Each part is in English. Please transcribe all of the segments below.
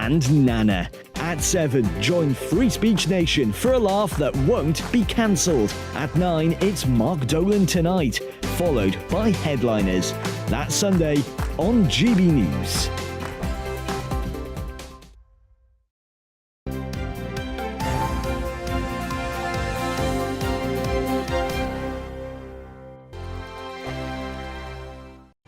and Nana. At 7, join Free Speech Nation for a laugh that won't be cancelled. At 9, it's Mark Dolan Tonight, followed by Headliners. That's Sunday on GB News.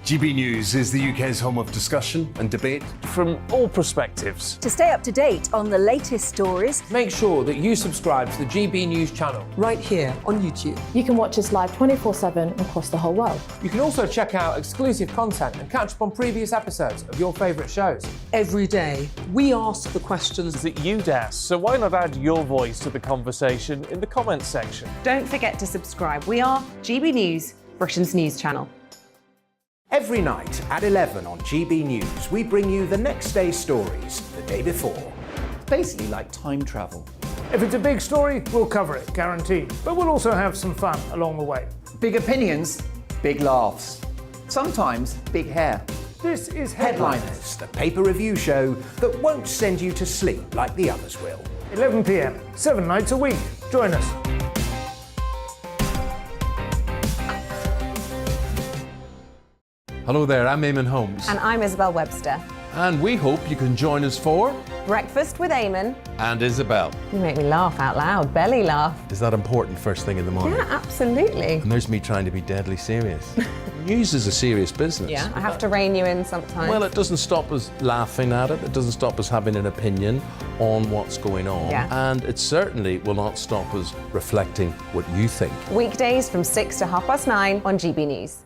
GB News is the UK's home of discussion and debate from all perspectives. To stay up to date on the latest stories, make sure that you subscribe to the GB News channel right here on YouTube. You can watch us live 24/7 across the whole world. You can also check out exclusive content and catch up on previous episodes of your favourite shows. Every day, we ask the questions that you'd ask, so why not add your voice to the conversation in the comments section? Don't forget to subscribe. We are GB News, Britain's news channel. Every night at 11 on GB News, we bring you the next day's stories the day before. Basically like time travel. If it's a big story, we'll cover it, guaranteed. But we'll also have some fun along the way. Big opinions, big laughs. Sometimes big hair. This is Headliners, the paper review show that won't send you to sleep like the others will. 11 p.m, 7 nights a week. Join us. Hello there, I'm Eamon Holmes. And I'm Isabel Webster. And we hope you can join us for Breakfast with Eamon. And Isabel. You make me laugh out loud, belly laugh. Is that important first thing in the morning? Yeah, absolutely. And there's me trying to be deadly serious. News is a serious business. Yeah, I have to rein you in sometimes. Well, it doesn't stop us laughing at it. It doesn't stop us having an opinion on what's going on. Yeah. And it certainly will not stop us reflecting what you think. Weekdays from 6 to 9:30 on GB News.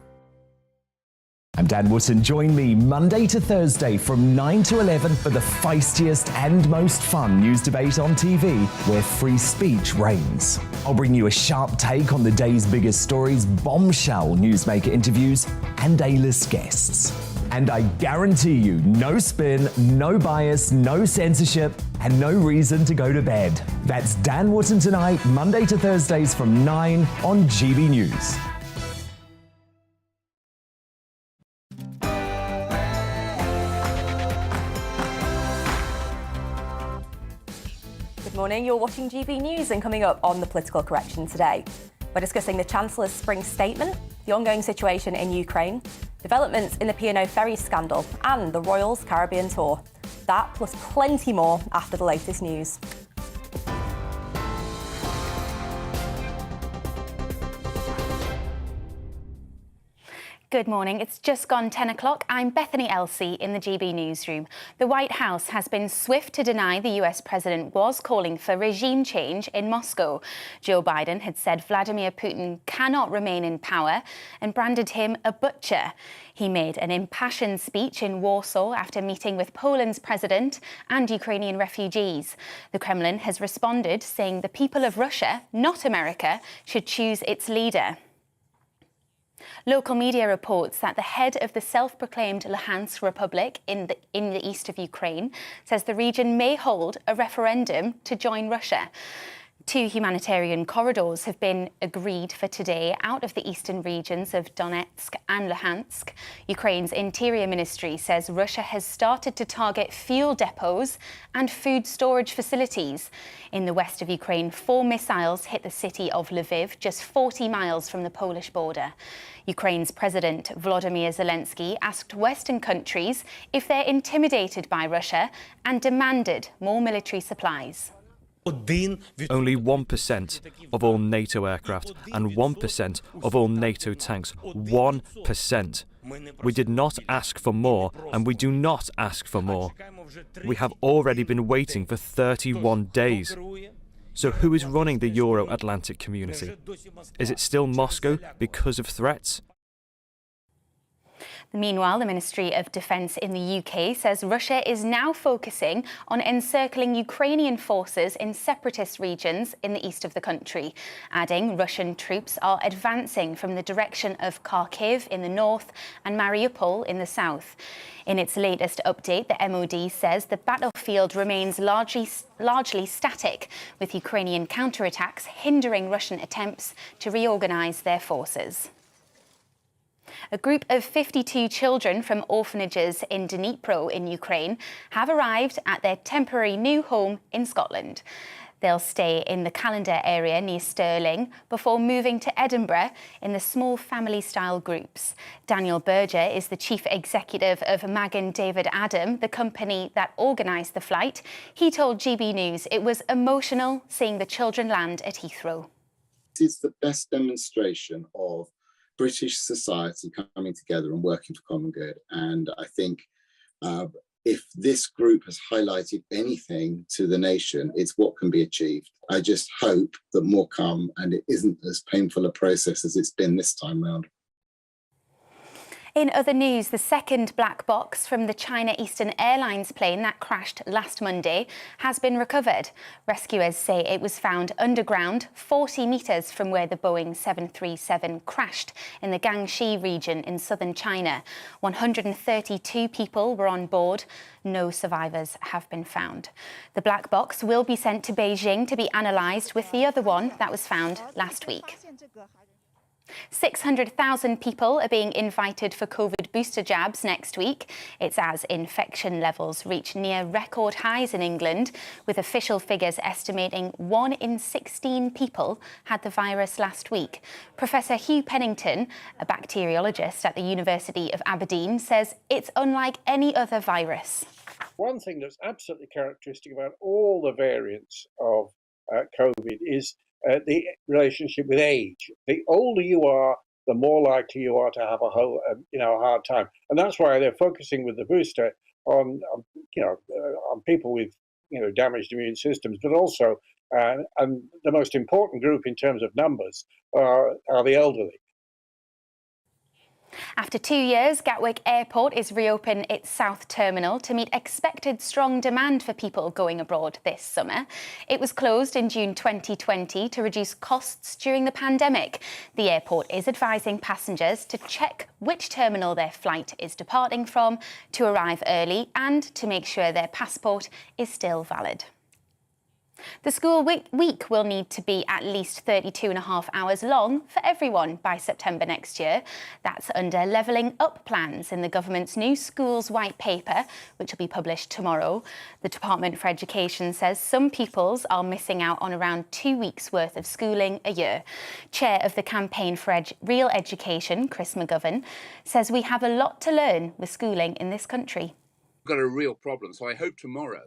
I'm Dan Wootton. Join me Monday to Thursday from 9 to 11 for the feistiest and most fun news debate on TV, where free speech reigns. I'll bring you a sharp take on the day's biggest stories, bombshell newsmaker interviews, and A-list guests. And I guarantee you, no spin, no bias, no censorship, and no reason to go to bed. That's Dan Wootton Tonight, Monday to Thursdays from 9 on GB News. Good morning, you're watching GB News, and coming up on the political correction today, we're discussing the Chancellor's spring statement, the ongoing situation in Ukraine, developments in the P&O Ferries scandal, and the Royals Caribbean tour. That plus plenty more after the latest news. Good morning. It's just gone 10 o'clock. I'm Bethany Elsey in the GB newsroom. The White House has been swift to deny the US president was calling for regime change in Moscow. Joe Biden had said Vladimir Putin cannot remain in power and branded him a butcher. He made an impassioned speech in Warsaw after meeting with Poland's president and Ukrainian refugees. The Kremlin has responded, saying the people of Russia, not America, should choose its leader. Local media reports that the head of the self-proclaimed Luhansk Republic in the east of Ukraine says the region may hold a referendum to join Russia. 2 humanitarian corridors have been agreed for today out of the eastern regions of Donetsk and Luhansk. Ukraine's Interior Ministry says Russia has started to target fuel depots and food storage facilities. In the west of Ukraine, 4 missiles hit the city of Lviv, just 40 miles from the Polish border. Ukraine's President Volodymyr Zelensky asked Western countries if they're intimidated by Russia and demanded more military supplies. Only 1% of all NATO aircraft and 1% of all NATO tanks. 1%. We did not ask for more, and we do not ask for more. We have already been waiting for 31 days. So who is running the Euro-Atlantic community? Is it still Moscow because of threats? Meanwhile, the Ministry of Defence in the UK says Russia is now focusing on encircling Ukrainian forces in separatist regions in the east of the country, adding Russian troops are advancing from the direction of Kharkiv in the north and Mariupol in the south. In its latest update, the MOD says the battlefield remains largely static, with Ukrainian counterattacks hindering Russian attempts to reorganise their forces. A group of 52 children from orphanages in Dnipro in Ukraine have arrived at their temporary new home in Scotland. They'll stay in the Callender area near Stirling before moving to Edinburgh in the small family-style groups. Daniel Berger is the chief executive of Magan David Adam, the company that organised the flight. He told GB News it was emotional seeing the children land at Heathrow. This is the best demonstration of British society coming together and working for common good. And I think if this group has highlighted anything to the nation, it's what can be achieved. I just hope that more come and it isn't as painful a process as it's been this time round. In other news, the second black box from the China Eastern Airlines plane that crashed last Monday has been recovered. Rescuers say it was found underground, 40 metres from where the Boeing 737 crashed in the Guangxi region in southern China. 132 people were on board. No survivors have been found. The black box will be sent to Beijing to be analysed with the other one that was found last week. 600,000 people are being invited for COVID booster jabs next week. It's as infection levels reach near record highs in England, with official figures estimating 1 in 16 people had the virus last week. Professor Hugh Pennington, a bacteriologist at the University of Aberdeen, says it's unlike any other virus. One thing that's absolutely characteristic about all the variants of COVID is the relationship with age. The older you are, the more likely you are to have a hard time, and that's why they're focusing with the booster on people with damaged immune systems, but also and the most important group in terms of numbers are the elderly. After 2 years, Gatwick Airport is reopening its South Terminal to meet expected strong demand for people going abroad this summer. It was closed in June 2020 to reduce costs during the pandemic. The airport is advising passengers to check which terminal their flight is departing from, to arrive early and to make sure their passport is still valid. The school week will need to be at least 32.5 hours long for everyone by September next year. That's under levelling up plans in the government's new schools white paper, which will be published tomorrow. The Department for Education says some pupils are missing out on around 2 weeks' worth of schooling a year. Chair of the Campaign for Real Education, Chris McGovern, says we have a lot to learn with schooling in this country. We've got a real problem, so I hope tomorrow,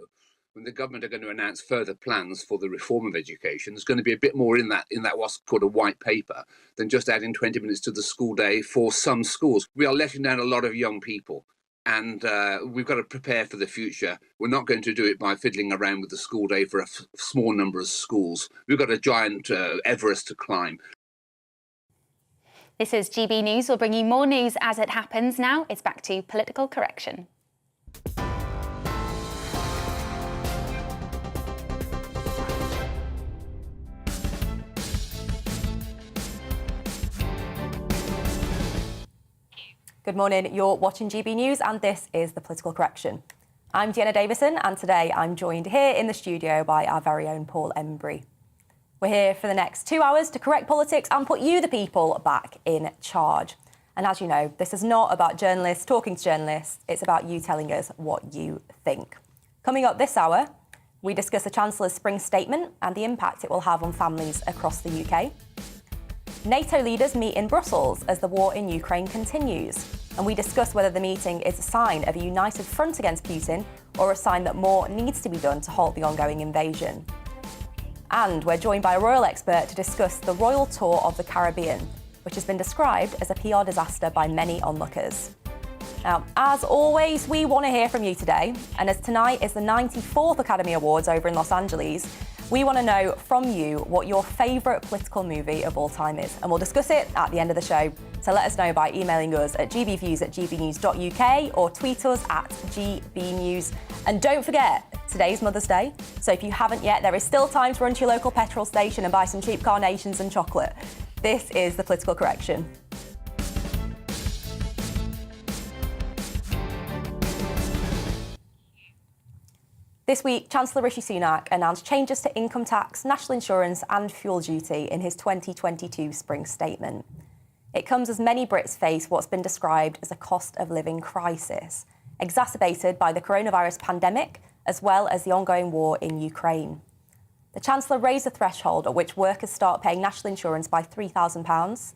when the government are going to announce further plans for the reform of education, there's going to be a bit more in that what's called a white paper than just adding 20 minutes to the school day for some schools. We are letting down a lot of young people, and we've got to prepare for the future. We're not going to do it by fiddling around with the school day for a small number of schools. We've got a giant Everest to climb. This is GB News. We'll bring you more news as it happens. Now it's back to political correction. Good morning, you're watching GB News and this is The Political Correction. I'm Deanna Davison and today I'm joined here in the studio by our very own Paul Embry. We're here for the next 2 hours to correct politics and put you, the people, back in charge. And as you know, this is not about journalists talking to journalists, it's about you telling us what you think. Coming up this hour, we discuss the Chancellor's spring statement and the impact it will have on families across the UK. NATO leaders meet in Brussels as the war in Ukraine continues, and we discuss whether the meeting is a sign of a united front against Putin or a sign that more needs to be done to halt the ongoing invasion. And we're joined by a royal expert to discuss the royal tour of the Caribbean, which has been described as a PR disaster by many onlookers. Now, as always, we want to hear from you today, and as tonight is the 94th Academy Awards over in Los Angeles, we want to know from you what your favourite political movie of all time is, and we'll discuss it at the end of the show. So let us know by emailing us at gbviews@gbnews.uk or tweet us at gbnews. And don't forget, today's Mother's Day, so if you haven't yet, there is still time to run to your local petrol station and buy some cheap carnations and chocolate. This is The Political Correction. This week, Chancellor Rishi Sunak announced changes to income tax, national insurance and fuel duty in his 2022 spring statement. It comes as many Brits face what's been described as a cost of living crisis, exacerbated by the coronavirus pandemic, as well as the ongoing war in Ukraine. The Chancellor raised the threshold at which workers start paying national insurance by £3,000.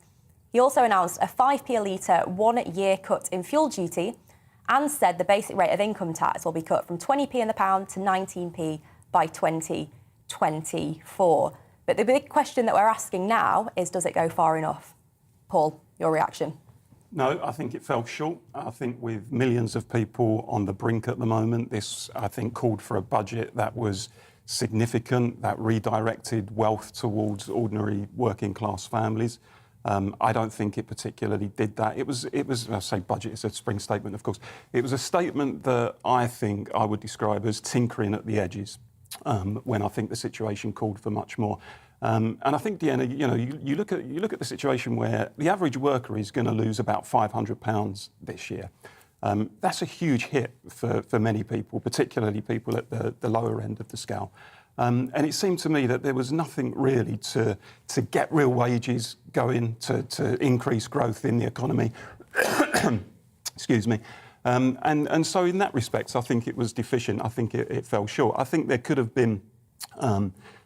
He also announced a 5p a litre 1 year cut in fuel duty and said the basic rate of income tax will be cut from 20p in the pound to 19p by 2024. But the big question that we're asking now is, does it go far enough? Paul, your reaction? No, I think it fell short. I think with millions of people on the brink at the moment, this, I think, called for a budget that was significant, that redirected wealth towards ordinary working class families. I don't think it particularly did that. It was. I say budget is a spring statement, of course. It was a statement that I think I would describe as tinkering at the edges, when I think the situation called for much more. And I think, Deanna, you look at the situation where the average worker is going to lose about £500 this year. That's a huge hit for many people, particularly people at the lower end of the scale. And it seemed to me that there was nothing really to get real wages going, to increase growth in the economy. Excuse me. And so in that respect, I think it was deficient. I think it fell short. I think there could have been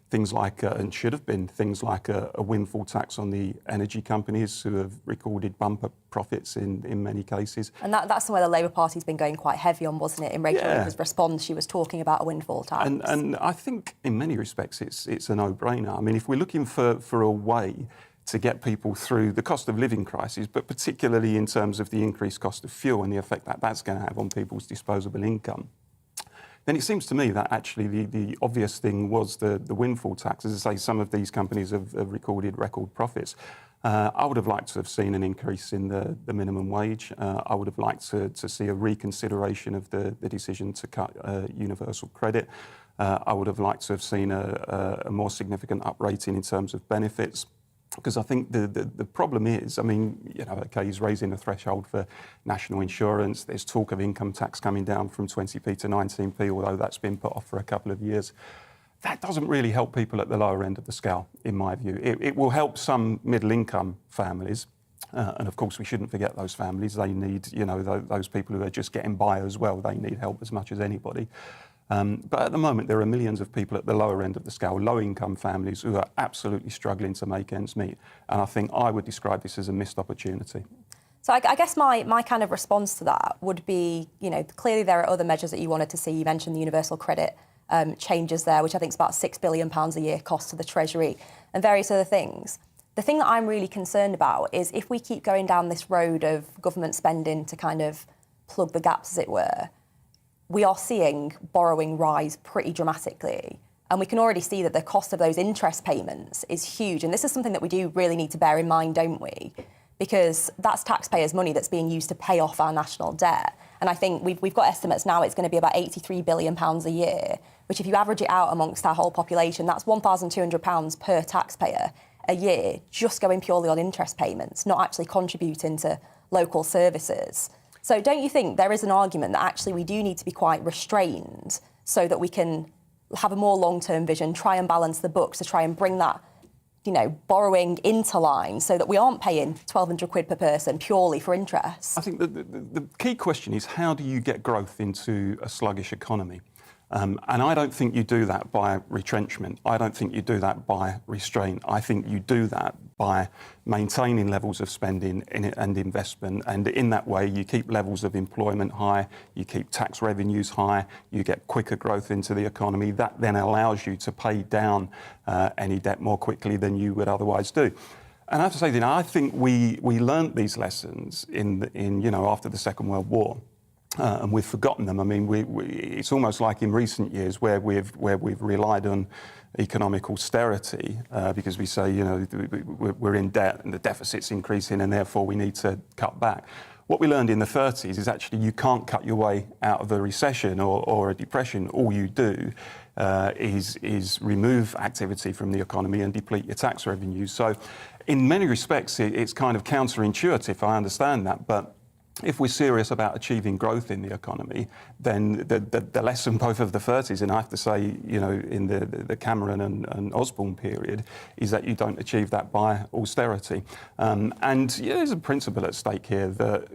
things like, and should have been, things like a windfall tax on the energy companies who have recorded bumper profits in many cases. And that's somewhere the Labour Party's been going quite heavy on, wasn't it? In Rachel Reeves' response, she was talking about a windfall tax. And I think in many respects it's a no-brainer. I mean, if we're looking for a way to get people through the cost of living crisis, but particularly in terms of the increased cost of fuel and the effect that that's going to have on people's disposable income, then it seems to me that actually the obvious thing was the windfall tax. As I say, some of these companies have recorded record profits. I would have liked to have seen an increase in the minimum wage. I would have liked to see a reconsideration of the decision to cut universal credit. I would have liked to have seen a more significant uprating in terms of benefits. Because I think the problem is, I mean, OK, he's raising the threshold for national insurance. There's talk of income tax coming down from 20p to 19p, although that's been put off for a couple of years. That doesn't really help people at the lower end of the scale, in my view. It will help some middle-income families. And of course, we shouldn't forget those families. They need, those people who are just getting by as well. They need help as much as anybody. But at the moment, there are millions of people at the lower end of the scale, low-income families, who are absolutely struggling to make ends meet. And I think I would describe this as a missed opportunity. So I guess my kind of response to that would be, clearly there are other measures that you wanted to see. You mentioned the universal credit changes there, which I think is about £6 billion a year cost to the Treasury, and various other things. The thing that I'm really concerned about is if we keep going down this road of government spending to kind of plug the gaps, as it were, we are seeing borrowing rise pretty dramatically. And we can already see that the cost of those interest payments is huge. And this is something that we do really need to bear in mind, don't we? Because that's taxpayers' money that's being used to pay off our national debt. And I think we've got estimates now, it's going to be about £83 billion a year, which if you average it out amongst our whole population, that's £1,200 per taxpayer a year, just going purely on interest payments, not actually contributing to local services. So don't you think there is an argument that actually we do need to be quite restrained so that we can have a more long-term vision, try and balance the books to try and bring that, borrowing into line so that we aren't paying £1,200 per person purely for interest? I think the key question is, how do you get growth into a sluggish economy? And I don't think you do that by retrenchment. I don't think you do that by restraint. I think you do that by maintaining levels of spending and investment. And in that way, you keep levels of employment high, you keep tax revenues high, you get quicker growth into the economy. That then allows you to pay down any debt more quickly than you would otherwise do. And I have to say, I think we learnt these lessons after the Second World War. And we've forgotten them. I mean, it's almost like in recent years where we've relied on economic austerity because we say, we're in debt and the deficit's increasing and therefore we need to cut back. What we learned in the 30s is actually you can't cut your way out of a recession or a depression. All you do is remove activity from the economy and deplete your tax revenues. So in many respects, it's kind of counterintuitive. I understand that, but if we're serious about achieving growth in the economy, then the lesson both of the 30s and I have to say, you know, in the Cameron and Osborne period, is that you don't achieve that by austerity. And yeah, there's a principle at stake here that,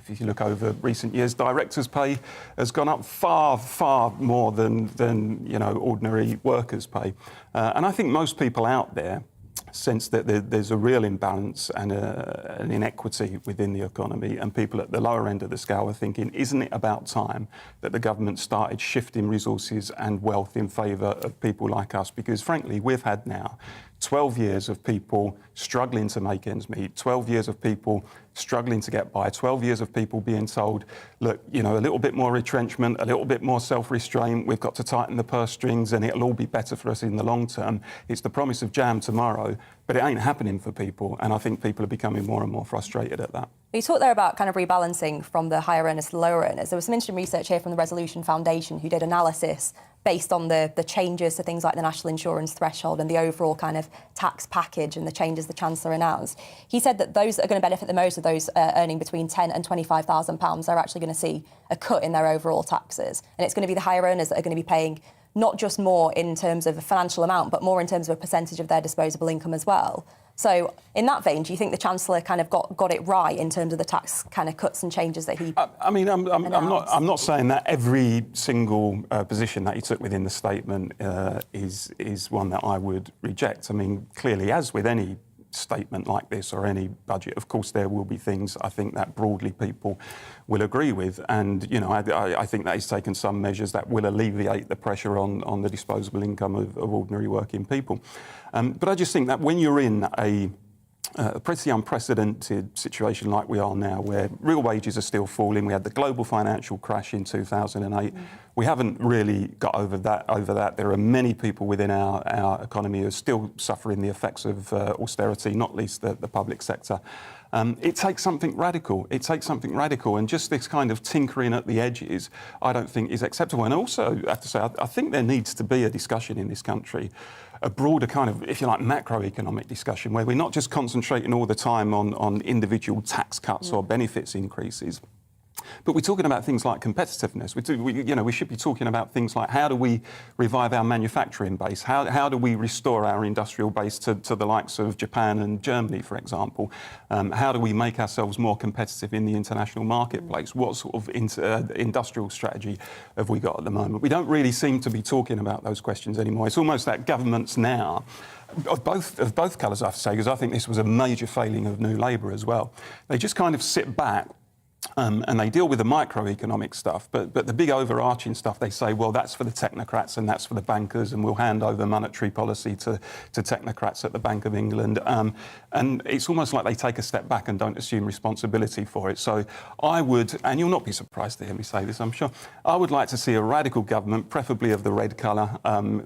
if you look over recent years, directors' pay has gone up far, far more than you know, ordinary workers' pay. And I think most people out there sense that there's a real imbalance and an inequity within the economy, and people at the lower end of the scale are thinking, isn't it about time that the government started shifting resources and wealth in favour of people like us? Because frankly, we've had now 12 years of people struggling to make ends meet, 12 years of people struggling to get by, 12 years of people being told, look, you know, a little bit more retrenchment, a little bit more self-restraint, we've got to tighten the purse strings and it'll all be better for us in the long term. It's the promise of jam tomorrow, but it ain't happening for people. And I think people are becoming more and more frustrated at that. You talked there about kind of rebalancing from the higher earners to the lower earners. There was some interesting research here from the Resolution Foundation who did analysis based on the changes to things like the national insurance threshold and the overall kind of tax package and the changes the Chancellor announced. He said that those that are going to benefit the most are those earning between £10,000 and £25,000. They're actually going to see a cut in their overall taxes. And it's going to be the higher earners that are going to be paying not just more in terms of a financial amount, but more in terms of a percentage of their disposable income as well. So in that vein, do you think the Chancellor kind of got it right in terms of the tax kind of cuts and changes that he I mean, I'm not saying that every single position that he took within the statement is one that I would reject. I mean, clearly, as with any statement like this or any budget, of course there will be things I think that broadly people will agree with, and you know, I think that he's taken some measures that will alleviate the pressure on the disposable income of ordinary working people. But I just think that when you're in a pretty unprecedented situation like we are now, where real wages are still falling, we had the global financial crash in 2008, we haven't really got over that. There are many people within our economy who are still suffering the effects of austerity, not least the public sector. It takes something radical. And just this kind of tinkering at the edges, I don't think is acceptable. And also, I have to say, I think there needs to be a discussion in this country, a broader kind of, if you like, macroeconomic discussion, where we're not just concentrating all the time on individual tax cuts or benefits increases, but we're talking about things like competitiveness. We should be talking about things like, how do we revive our manufacturing base? How do we restore our industrial base to the likes of Japan and Germany, for example? How do we make ourselves more competitive in the international marketplace? What sort of industrial strategy have we got at the moment? We don't really seem to be talking about those questions anymore. It's almost that governments now, of both colours, I have to say, because I think this was a major failing of New Labour as well. They just kind of sit back and they deal with the microeconomic stuff, but the big overarching stuff, they say, well, that's for the technocrats and that's for the bankers, and we'll hand over monetary policy to technocrats at the Bank of England. And it's almost like they take a step back and don't assume responsibility for it. So I would, and you'll not be surprised to hear me say this, I'm sure, I would like to see a radical government, preferably of the red colour,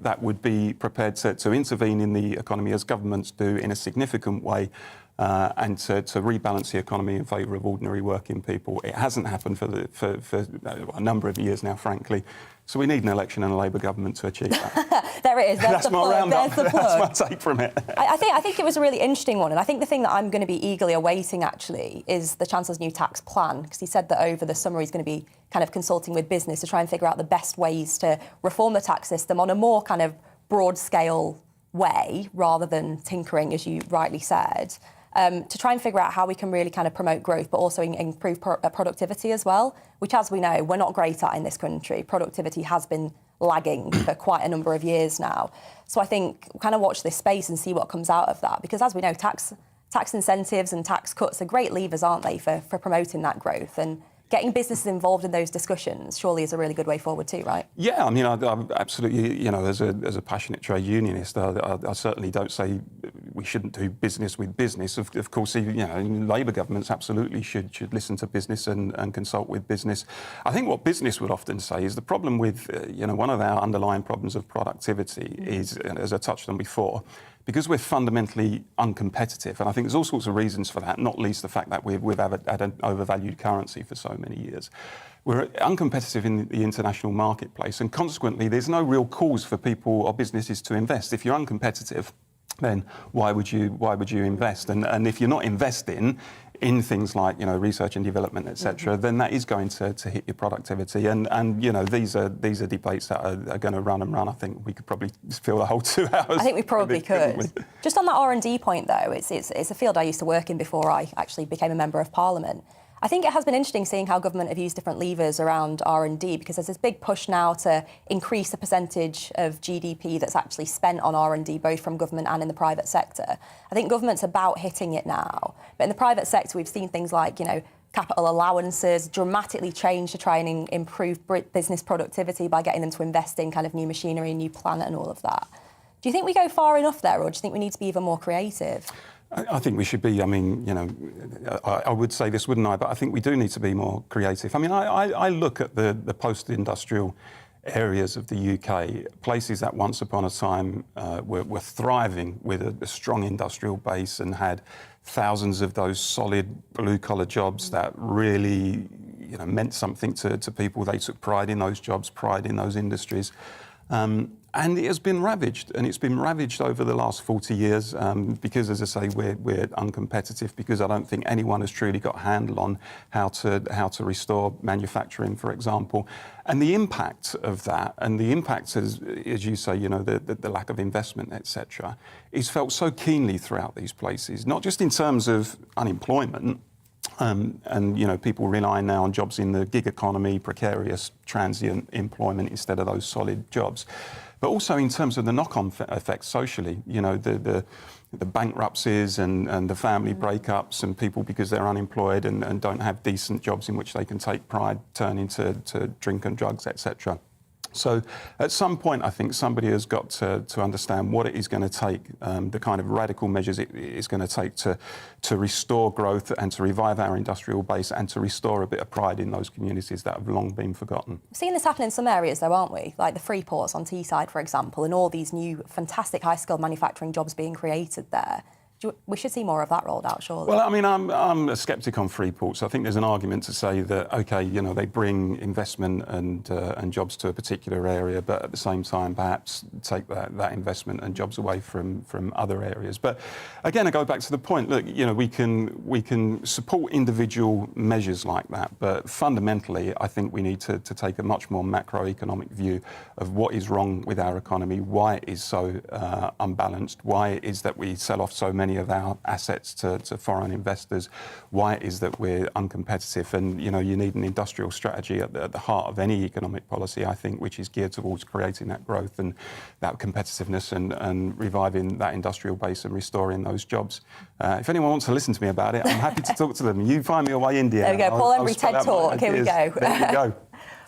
that would be prepared to intervene in the economy as governments do in a significant way, and to rebalance the economy in favour of ordinary working people. It hasn't happened for a number of years now, frankly. So we need an election and a Labour government to achieve that. There it is. There's That's the my plug. roundup. There's the plug. That's my take from it. I think it was a really interesting one, and I think the thing that I'm going to be eagerly awaiting, actually, is the Chancellor's new tax plan, because he said that over the summer he's going to be kind of consulting with business to try and figure out the best ways to reform the tax system on a more kind of broad-scale way, rather than tinkering, as you rightly said. To try and figure out how we can really kind of promote growth, but also improve productivity as well, which, as we know, we're not great at in this country. Productivity has been lagging for quite a number of years now. So I think kind of watch this space and see what comes out of that, because, as we know, tax incentives and tax cuts are great levers, aren't they, for promoting that growth? And getting businesses involved in those discussions surely is a really good way forward too, right? Yeah, I mean, I absolutely, you know, as a passionate trade unionist, I certainly don't say we shouldn't do business with business. Of course, you know, Labour governments absolutely should listen to business and consult with business. I think what business would often say is the problem with, you know, one of our underlying problems of productivity is, as I touched on before, because we're fundamentally uncompetitive, and I think there's all sorts of reasons for that, not least the fact that we've had an overvalued currency for so many years. We're uncompetitive in the international marketplace, and consequently there's no real cause for people or businesses to invest. If you're uncompetitive, then why would you invest? And if you're not investing in things like, research and development, etc., then that is going to hit your productivity. And these are debates that are going to run and run. I think we could probably fill the whole 2 hours. I think we probably could. Just on that R&D point, though, it's a field I used to work in before I actually became a member of Parliament. I think it has been interesting seeing how government have used different levers around R&D, because there's this big push now to increase the percentage of GDP that's actually spent on R&D, both from government and in the private sector. I think government's about hitting it now. But in the private sector, we've seen things like, capital allowances dramatically change to try and improve business productivity by getting them to invest in kind of new machinery, new plant and all of that. Do you think we go far enough there, or do you think we need to be even more creative? I think we should be. I would say this, wouldn't I? But I think we do need to be more creative. I look at the post-industrial areas of the UK, places that once upon a time were thriving with a strong industrial base and had thousands of those solid blue-collar jobs that really meant something to people. They took pride in those jobs, pride in those industries. And it has been ravaged, and it's been ravaged over the last 40 years because, as I say, we're uncompetitive, because I don't think anyone has truly got a handle on how to restore manufacturing, for example. And the impact of that, and the impact, as you say, the lack of investment, etc., is felt so keenly throughout these places, not just in terms of unemployment, and people relying now on jobs in the gig economy, precarious, transient employment instead of those solid jobs, but also in terms of the knock-on effects socially. The bankruptcies and the family breakups, and people, because they're unemployed and don't have decent jobs in which they can take pride, turn into drink and drugs, etc. So at some point, I think somebody has got to understand what it is going to take, the kind of radical measures it is going to take to restore growth and to revive our industrial base and to restore a bit of pride in those communities that have long been forgotten. We've seen this happen in some areas, though, aren't we? Like the free ports on Teesside, for example, and all these new fantastic high-skilled manufacturing jobs being created there. We should see more of that rolled out, surely. Well, I'm a sceptic on free ports. I think there's an argument to say that, OK, they bring investment and jobs to a particular area, but at the same time, perhaps take that investment and jobs away from other areas. But again, I go back to the point, look, we can support individual measures like that, but fundamentally, I think we need to take a much more macroeconomic view of what is wrong with our economy, why it is so unbalanced, why it is that we sell off so many of our assets to foreign investors, why it is that we're uncompetitive. And you need an industrial strategy at the heart of any economic policy, I think, which is geared towards creating that growth and that competitiveness and reviving that industrial base and restoring those jobs. If anyone wants to listen to me about it, I'm happy to talk to them. You find me away, India. There we go, Paul Embry TED Talk. Here we go. There we go.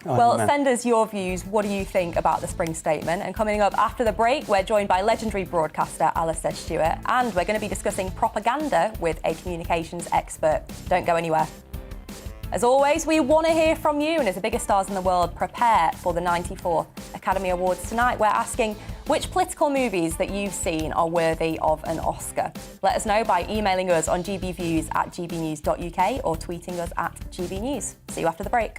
Well, send us your views. What do you think about the spring statement? And coming up after the break, we're joined by legendary broadcaster Alistair Stewart, and we're going to be discussing propaganda with a communications expert. Don't go anywhere. As always, we want to hear from you, and as the biggest stars in the world prepare for the 94th Academy Awards tonight, we're asking which political movies that you've seen are worthy of an Oscar. Let us know by emailing us on gbviews@gbnews.uk or tweeting us at gbnews. See you after the break.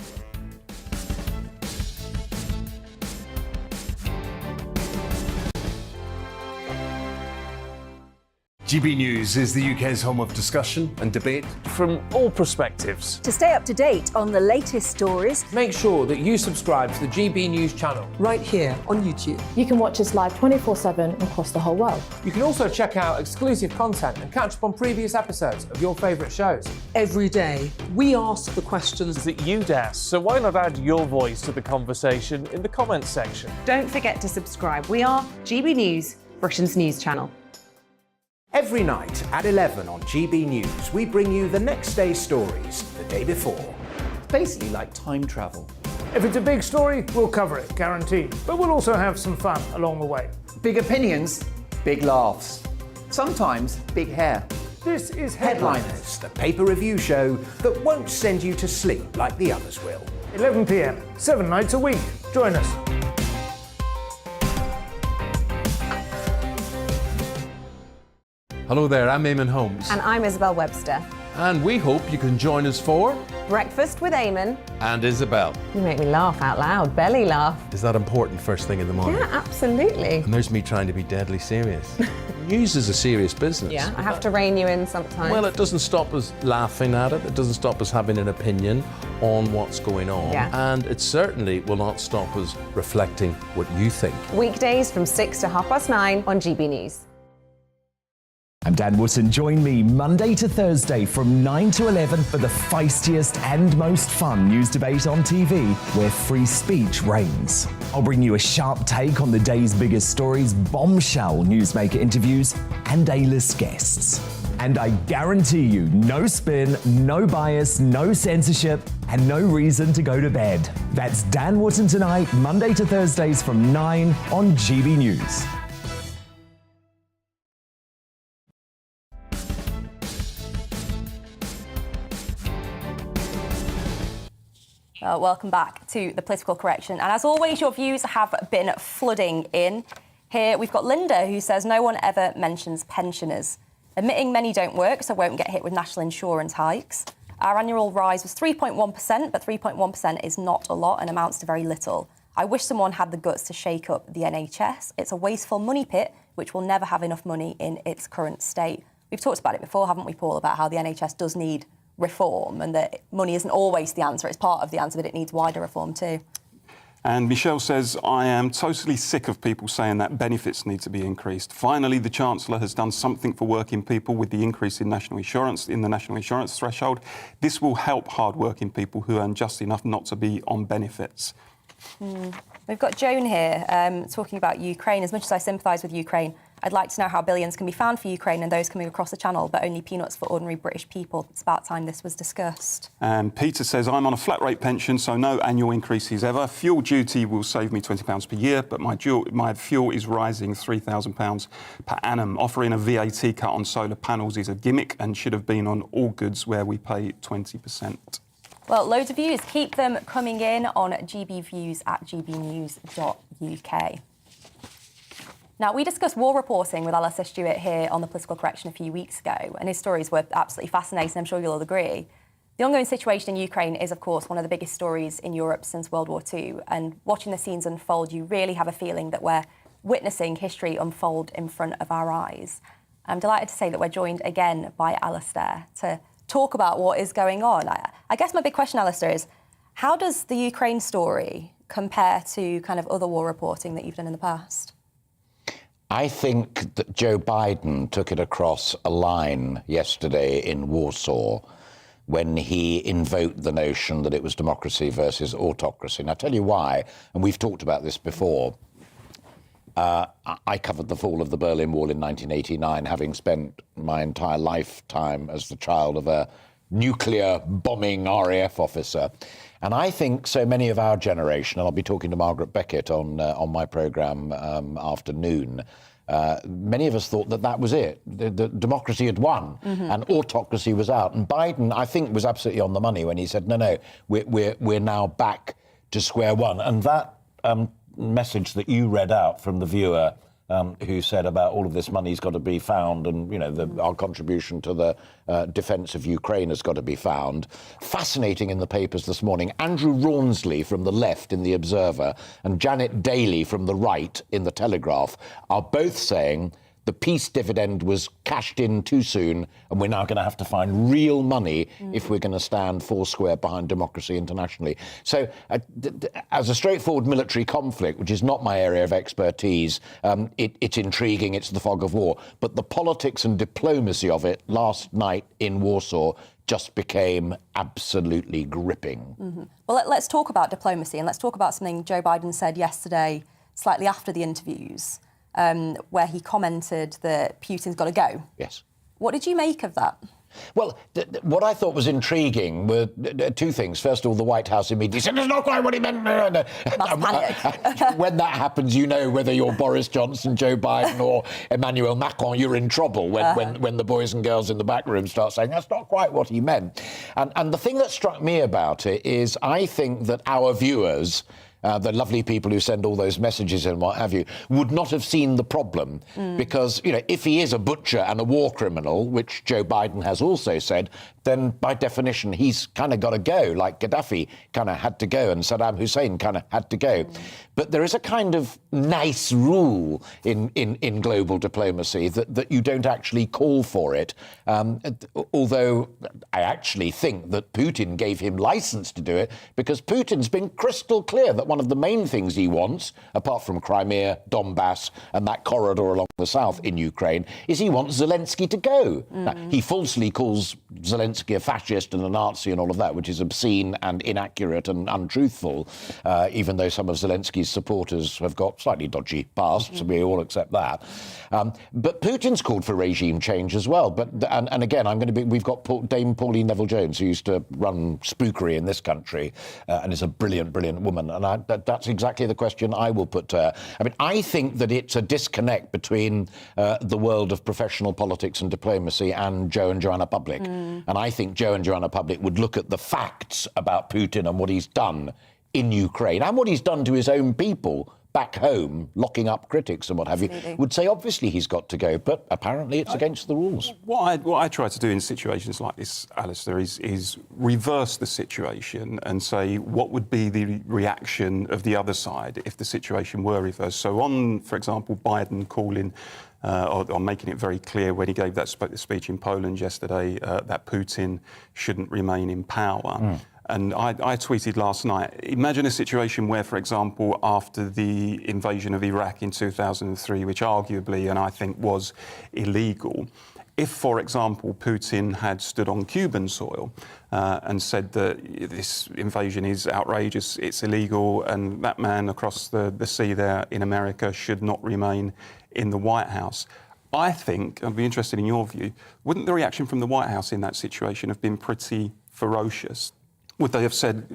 GB News is the UK's home of discussion and debate from all perspectives. To stay up to date on the latest stories, make sure that you subscribe to the GB News channel right here on YouTube. You can watch us live 24/7 across the whole world. You can also check out exclusive content and catch up on previous episodes of your favourite shows. Every day, we ask the questions that you'd ask, so why not add your voice to the conversation in the comments section? Don't forget to subscribe. We are GB News, Britain's news channel. Every night at 11 on GB News, we bring you the next day's stories the day before. It's basically like time travel. If it's a big story, we'll cover it, guaranteed. But we'll also have some fun along the way. Big opinions, big laughs. Sometimes big hair. This is Headliners, the paper review show that won't send you to sleep like the others will. 11 p.m, 7 nights a week. Join us. Hello there, I'm Eamon Holmes. And I'm Isabel Webster. And we hope you can join us for Breakfast with Eamon and Isabel. You make me laugh out loud, belly laugh. Is that important first thing in the morning? Yeah, absolutely. And there's me trying to be deadly serious. News is a serious business. Yeah, I have to rein you in sometimes. Well, it doesn't stop us laughing at it. It doesn't stop us having an opinion on what's going on. Yeah. And it certainly will not stop us reflecting what you think. Weekdays from 6 to 9:30 on GB News. I'm Dan Wootton. Join me Monday to Thursday from 9 to 11 for the feistiest and most fun news debate on TV, where free speech reigns. I'll bring you a sharp take on the day's biggest stories, bombshell newsmaker interviews, and A-list guests. And I guarantee you, no spin, no bias, no censorship, and no reason to go to bed. That's Dan Wootton Tonight, Monday to Thursdays from 9 on GB News. Welcome back to the Political Correction. And as always, your views have been flooding in. Here we've got Linda, who says no one ever mentions pensioners, admitting many don't work, so won't get hit with national insurance hikes. Our annual rise was 3.1%, but 3.1% is not a lot and amounts to very little. I wish someone had the guts to shake up the NHS. It's a wasteful money pit, which will never have enough money in its current state. We've talked about it before, haven't we, Paul, about how the NHS does need reform and that money isn't always the answer. It's part of the answer, but it needs wider reform too. And Michelle says, I am totally sick of people saying that benefits need to be increased. Finally, the Chancellor has done something for working people with the increase in national insurance, in the national insurance threshold. This will help hard-working people who earn just enough not to be on benefits. We've got Joan here talking about Ukraine. As much as I sympathise with Ukraine, I'd like to know how billions can be found for Ukraine and those coming across the channel, but only peanuts for ordinary British people. It's about time this was discussed. And Peter says, I'm on a flat rate pension, so no annual increases ever. Fuel duty will save me £20 per year, but my fuel is rising £3,000 per annum. Offering a VAT cut on solar panels is a gimmick and should have been on all goods where we pay 20%. Well, loads of views. Keep them coming in on gbviews@gbnews.uk. Now, we discussed war reporting with Alistair Stewart here on the Political Correction a few weeks ago, and his stories were absolutely fascinating. I'm sure you'll all agree. The ongoing situation in Ukraine is, of course, one of the biggest stories in Europe since World War II, and watching the scenes unfold, you really have a feeling that we're witnessing history unfold in front of our eyes. I'm delighted to say that we're joined again by Alistair to talk about what is going on. I guess my big question, Alistair, is how does the Ukraine story compare to kind of other war reporting that you've done in the past? I think that Joe Biden took it across a line yesterday in Warsaw when he invoked the notion that it was democracy versus autocracy. And I'll tell you why, and we've talked about this before. I covered the fall of the Berlin Wall in 1989, having spent my entire lifetime as the child of a nuclear bombing RAF officer. And I think so many of our generation, and I'll be talking to Margaret Beckett on my programme afternoon, many of us thought that that was it. The democracy had won and autocracy was out. And Biden, I think, was absolutely on the money when he said, no, we're now back to square one. And that message that you read out from the viewer who said about all of this money's got to be found and, you know, our contribution to the defence of Ukraine has got to be found. Fascinating in the papers this morning. Andrew Rawnsley from the left in The Observer and Janet Daly from the right in The Telegraph are both saying the peace dividend was cashed in too soon and we're now going to have to find real money if we're going to stand foursquare behind democracy internationally. So as a straightforward military conflict, which is not my area of expertise, it's intriguing, it's the fog of war. But the politics and diplomacy of it last night in Warsaw just became absolutely gripping. Well, let's talk about diplomacy and let's talk about something Joe Biden said yesterday, slightly after the interviews, where he commented that Putin's got to go. Yes. What did you make of that? Well, what I thought was intriguing were two things. First of all, the White House immediately said, that's not quite what he meant. Mass panic. When that happens, you know whether you're Boris Johnson, Joe Biden or Emmanuel Macron, you're in trouble when the boys and girls in the back room start saying, that's not quite what he meant. And the thing that struck me about it is I think that our viewers, the lovely people who send all those messages and what have you, would not have seen the problem because, you know, if he is a butcher and a war criminal, which Joe Biden has also said, then by definition he's kind of got to go, like Gaddafi kind of had to go and Saddam Hussein kind of had to go. But there is a kind of nice rule in global diplomacy that you don't actually call for it, although I actually think that Putin gave him license to do it, because Putin's been crystal clear that one of the main things he wants, apart from Crimea, Donbass and that corridor along the south in Ukraine, is he wants Zelensky to go. Now, he falsely calls Zelensky a fascist and a Nazi and all of that, which is obscene and inaccurate and untruthful, even though some of Zelensky's supporters have got slightly dodgy pasts, we all accept that. But Putin's called for regime change as well. But and again, we've got Dame Pauline Neville-Jones, who used to run spookery in this country, and is a brilliant, brilliant woman. And that's exactly the question I will put to her. I mean, I think that it's a disconnect between the world of professional politics and diplomacy and Joe and Joanna Public. And I think Joe and Joanna Public would look at the facts about Putin and what he's done in Ukraine and what he's done to his own people back home, locking up critics and what have you, would say obviously he's got to go, but apparently it's against the rules. What I try to do in situations like this, Alistair, is reverse the situation and say what would be the reaction of the other side if the situation were reversed. So on, for example, Biden calling or making it very clear when he gave that speech in Poland yesterday that Putin shouldn't remain in power. And I tweeted last night, imagine a situation where, for example, after the invasion of Iraq in 2003, which arguably, and I think was illegal, if, for example, Putin had stood on Cuban soil and said that this invasion is outrageous, it's illegal, and that man across the sea there in America should not remain in the White House, I think, I'd be interested in your view, wouldn't the reaction from the White House in that situation have been pretty ferocious? Would they have said,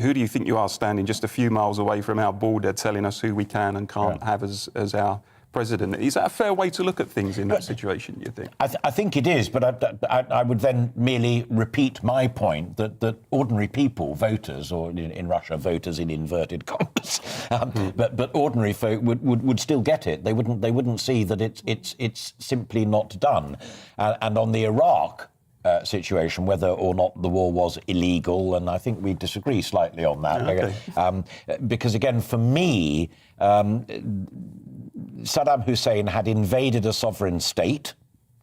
who do you think you are standing just a few miles away from our border telling us who we can and can't have as our president? Is that a fair way to look at things in that situation, you think? I think it is, but I would then merely repeat my point that ordinary people, voters, or in Russia, voters in inverted commas, but ordinary folk would still get it. They wouldn't see that it's simply not done. And on the Iraq situation, whether or not the war was illegal, and I think we disagree slightly on that. Okay. Because again, for me, Saddam Hussein had invaded a sovereign state,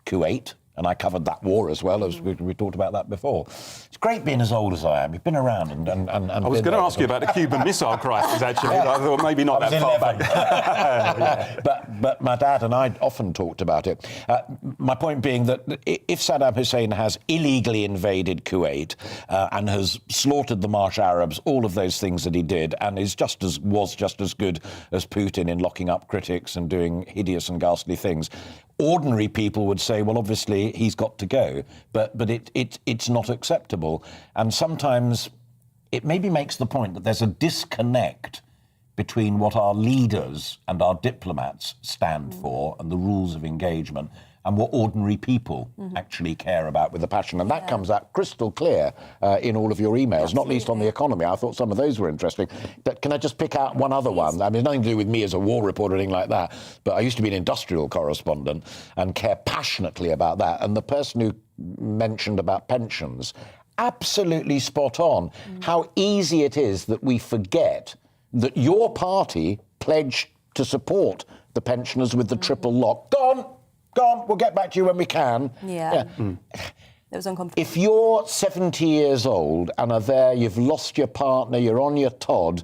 Kuwait, and I covered that war as well, as we talked about that before. It's great being as old as I am. You've been around and I was going to ask you about the Cuban Missile Crisis, actually. I thought maybe not that far back. But my dad and I often talked about it. My point being that if Saddam Hussein has illegally invaded Kuwait and has slaughtered the Marsh Arabs, all of those things that he did, and was just as good as Putin in locking up critics and doing hideous and ghastly things, ordinary people would say, well, obviously he's got to go, but it's not acceptable. And sometimes it maybe makes the point that there's a disconnect between what our leaders and our diplomats stand for and the rules of engagement and what ordinary people actually care about with a passion. And that comes out crystal clear in all of your emails, not least on the economy. I thought some of those were interesting. Can I just pick out one other one? I mean, nothing to do with me as a war reporter or anything like that, but I used to be an industrial correspondent and care passionately about that. And the person who mentioned about pensions, absolutely spot on. How easy it is that we forget that your party pledged to support the pensioners with the triple lock. Gone, we'll get back to you when we can. It was uncomfortable. If you're 70 years old and are there, you've lost your partner, you're on your Todd,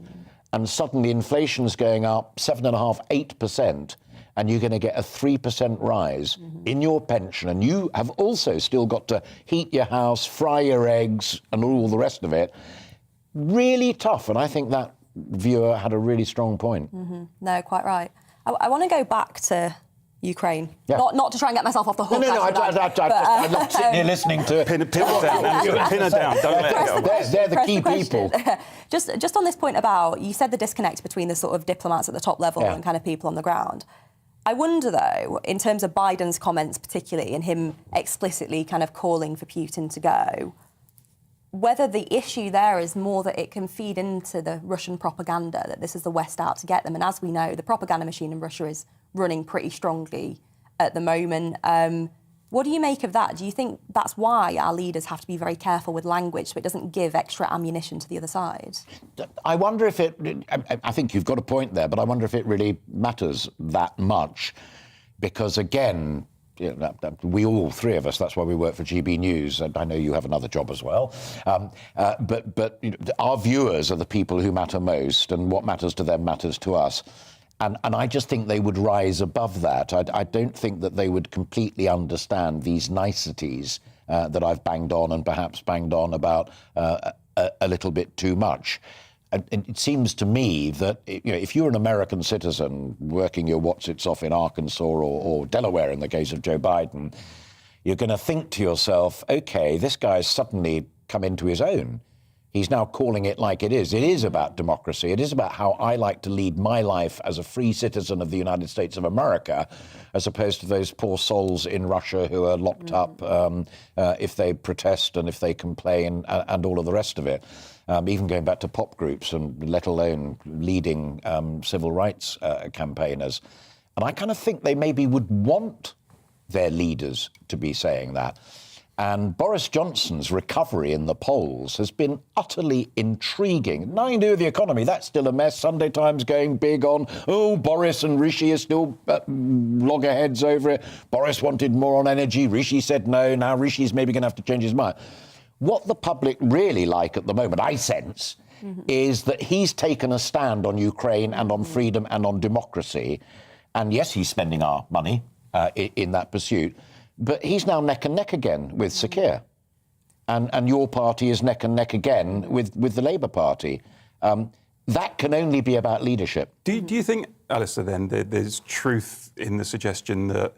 and suddenly inflation's going up 7.5%, 8%, and you're going to get a 3% rise in your pension, and you have also still got to heat your house, fry your eggs, and all the rest of it, really tough. And I think that viewer had a really strong point. No, quite right. I want to go back to Ukraine. Not to try and get myself off the hook. No, I'm not sitting here listening to pin her down. Pin her down. Don't let her go. They're the key people. Just on this point about, you said the disconnect between the sort of diplomats at the top level and kind of people on the ground. I wonder, though, in terms of Biden's comments particularly, and him explicitly kind of calling for Putin to go, whether the issue there is more that it can feed into the Russian propaganda, that this is the West out to get them. And as we know, the propaganda machine in Russia is running pretty strongly at the moment. What do you make of that? Do you think that's why our leaders have to be very careful with language so it doesn't give extra ammunition to the other side? I wonder if I think you've got a point there, but I wonder if it really matters that much. Because, again, we all three of us, that's why we work for GB News, and I know you have another job as well, but our viewers are the people who matter most, and what matters to them matters to us. And I just think they would rise above that. I don't think that they would completely understand these niceties that I've banged on and perhaps banged on about a little bit too much. And it seems to me that if you're an American citizen working your what's-its off in Arkansas or Delaware in the case of Joe Biden, you're going to think to yourself, OK, this guy's suddenly come into his own. He's now calling it like it is. It is about democracy. It is about how I like to lead my life as a free citizen of the United States of America, as opposed to those poor souls in Russia who are locked up if they protest and if they complain and all of the rest of it. Even going back to pop groups and let alone leading civil rights campaigners. And I kind of think they maybe would want their leaders to be saying that. And Boris Johnson's recovery in the polls has been utterly intriguing. Nothing to do with the economy. That's still a mess. Sunday Times going big on, Boris and Rishi are still loggerheads over it. Boris wanted more on energy. Rishi said no. Now Rishi's maybe going to have to change his mind. What the public really like at the moment, I sense, is that he's taken a stand on Ukraine and on freedom and on democracy. And yes, he's spending our money in that pursuit. But he's now neck and neck again with Sir Keir. And your party is neck and neck again with the Labour Party. That can only be about leadership. Do you think, Alistair, then, there's truth in the suggestion that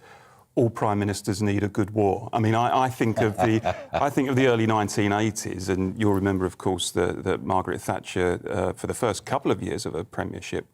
all prime ministers need a good war? I mean, I think of the early 1980s, and you'll remember, of course, that Margaret Thatcher, for the first couple of years of her premiership,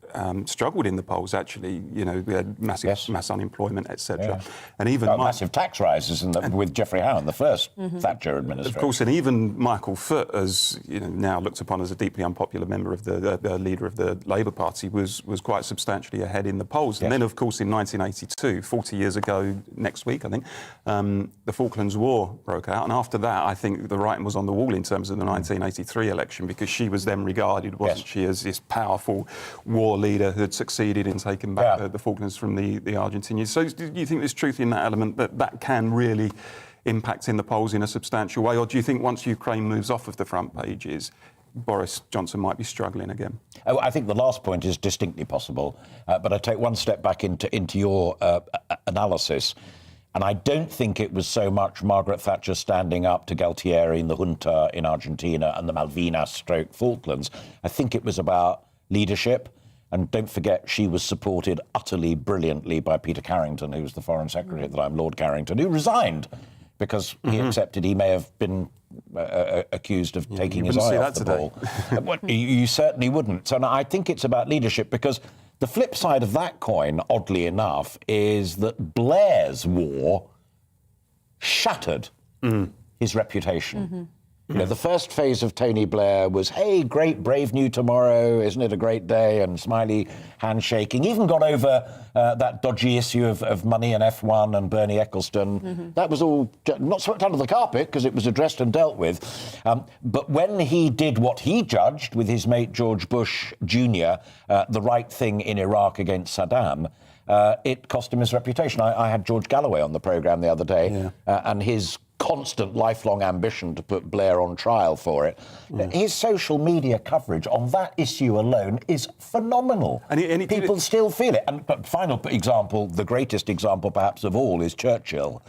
struggled in the polls. Actually, we had mass unemployment, etc. Yeah. And even massive tax rises with Geoffrey Howe in the first Thatcher administration. Of course, and even Michael Foot, as now looked upon as a deeply unpopular member of the leader of the Labour Party, was quite substantially ahead in the polls. Yes. And then, of course, in 1982, 40 years ago next week, I think, the Falklands War broke out. And after that, I think the writing was on the wall in terms of the 1983 election, because she was then regarded, wasn't she, as this powerful war leader who had succeeded in taking back the Falklands from the Argentinians. So do you think there's truth in that element, that can really impact in the polls in a substantial way? Or do you think once Ukraine moves off of the front pages, Boris Johnson might be struggling again? Oh, I think the last point is distinctly possible. But I take one step back into your analysis. And I don't think it was so much Margaret Thatcher standing up to Galtieri and the junta in Argentina and the Malvinas/Falklands. I think it was about leadership. And don't forget, she was supported utterly brilliantly by Peter Carrington, who was the Foreign Secretary at the time, Lord Carrington, who resigned because he accepted he may have been accused of taking his eye off the ball. You certainly wouldn't. So I think it's about leadership, because the flip side of that coin, oddly enough, is that Blair's war shattered his reputation. The first phase of Tony Blair was, hey, great, brave new tomorrow, isn't it a great day, and smiley handshaking. Even got over that dodgy issue of money and F1 and Bernie Ecclestone. That was all not swept under the carpet because it was addressed and dealt with. But when he did what he judged with his mate George Bush Jr., the right thing in Iraq against Saddam, it cost him his reputation. I had George Galloway on the programme the other day, and his constant lifelong ambition to put Blair on trial for it. His social media coverage on that issue alone is phenomenal. And people still feel it. And but final example, the greatest example perhaps of all, is Churchill,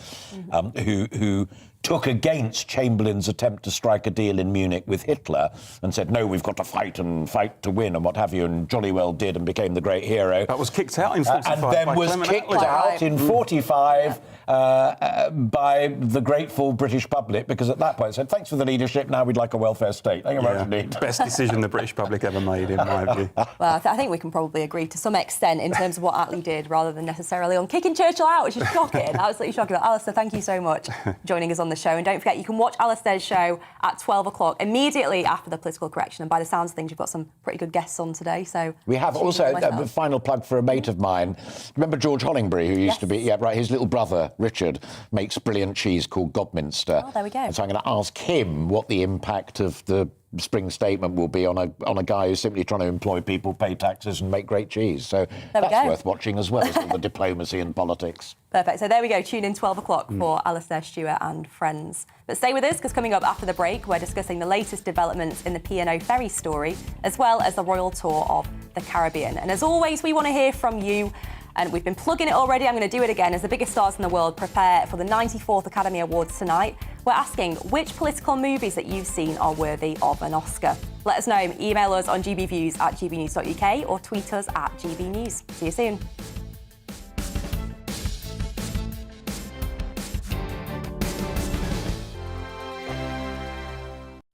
who took against Chamberlain's attempt to strike a deal in Munich with Hitler and said, no, we've got to fight to win and what have you, and jolly well did and became the great hero. That was kicked out in 45. And then was kicked out in 45 by the grateful British public, because at that point they said, thanks for the leadership, now we'd like a welfare state. Thank you very much indeed. Best decision the British public ever made, in my view. Well, I think we can probably agree to some extent in terms of what Attlee did, rather than necessarily on kicking Churchill out, which is shocking, absolutely shocking. Alistair, thank you so much for joining us on this. the show. And don't forget, you can watch Alistair's show at 12 o'clock, immediately after the political correction. And by the sounds of things, you've got some pretty good guests on today. So we have also a final plug for a mate of mine. Remember George Hollingbury, who used to be, his little brother, Richard, makes brilliant cheese called Godminster. Oh, there we go. And so I'm going to ask him what the impact of the spring statement will be on a guy who's simply trying to employ people, pay taxes and make great cheese. So that's worth watching as well as all the diplomacy and politics. Perfect. So there we go. Tune in 12 o'clock for Alistair Stewart and friends. But stay with us, because coming up after the break, we're discussing the latest developments in the P&O Ferries story, as well as the royal tour of the Caribbean. And as always, we want to hear from you. And we've been plugging it already. I'm going to do it again. As the biggest stars in the world prepare for the 94th Academy Awards tonight, we're asking which political movies that you've seen are worthy of an Oscar. Let us know. Email us on gbviews@gbnews.uk or tweet us at gbnews. See you soon.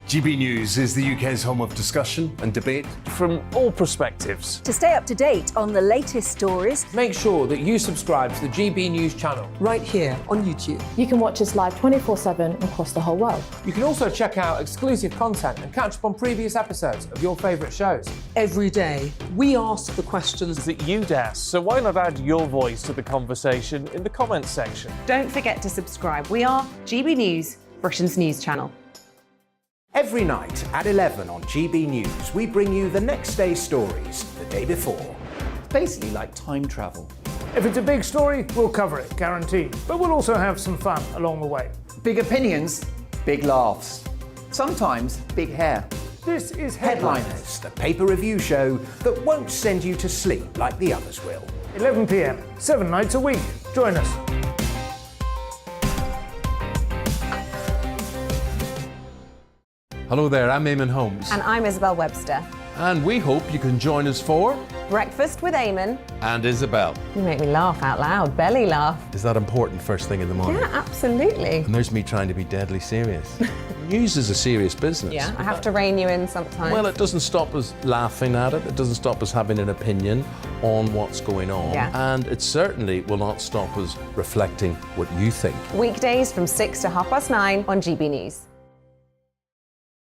GB News is the UK's home of discussion and debate from all perspectives. To stay up to date on the latest stories, make sure that you subscribe to the GB News channel. Right here on YouTube. You can watch us live 24/7 across the whole world. You can also check out exclusive content and catch up on previous episodes of your favourite shows. Every day, we ask the questions that you'd ask, so why not add your voice to the conversation in the comments section? Don't forget to subscribe. We are GB News, Britain's news channel. Every night at 11 on GB News, we bring you the next day's stories the day before. It's basically like time travel. If it's a big story, we'll cover it, guaranteed. But we'll also have some fun along the way. Big opinions, big laughs. Sometimes big hair. This is Headliners, the paper review show that won't send you to sleep like the others will. 11 p.m, 7 nights a week. Join us. Hello there, I'm Eamon Holmes. And I'm Isabel Webster. And we hope you can join us for Breakfast with Eamon and Isabel. You make me laugh out loud, belly laugh. Is that important first thing in the morning? Yeah, absolutely. And there's me trying to be deadly serious. News is a serious business. Yeah, I have to rein you in sometimes. Well, it doesn't stop us laughing at it. It doesn't stop us having an opinion on what's going on. Yeah. And it certainly will not stop us reflecting what you think. Weekdays from 6 to 9:30 on GB News.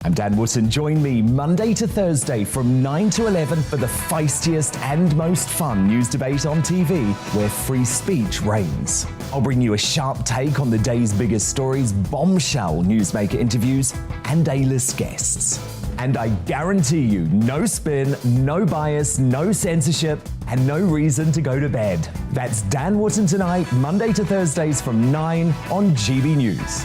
I'm Dan Wootton. Join me Monday to Thursday from 9 to 11 for the feistiest and most fun news debate on TV, where free speech reigns. I'll bring you a sharp take on the day's biggest stories, bombshell newsmaker interviews, and A-list guests. And I guarantee you, no spin, no bias, no censorship, and no reason to go to bed. That's Dan Wootton tonight, Monday to Thursdays from 9 on GB News.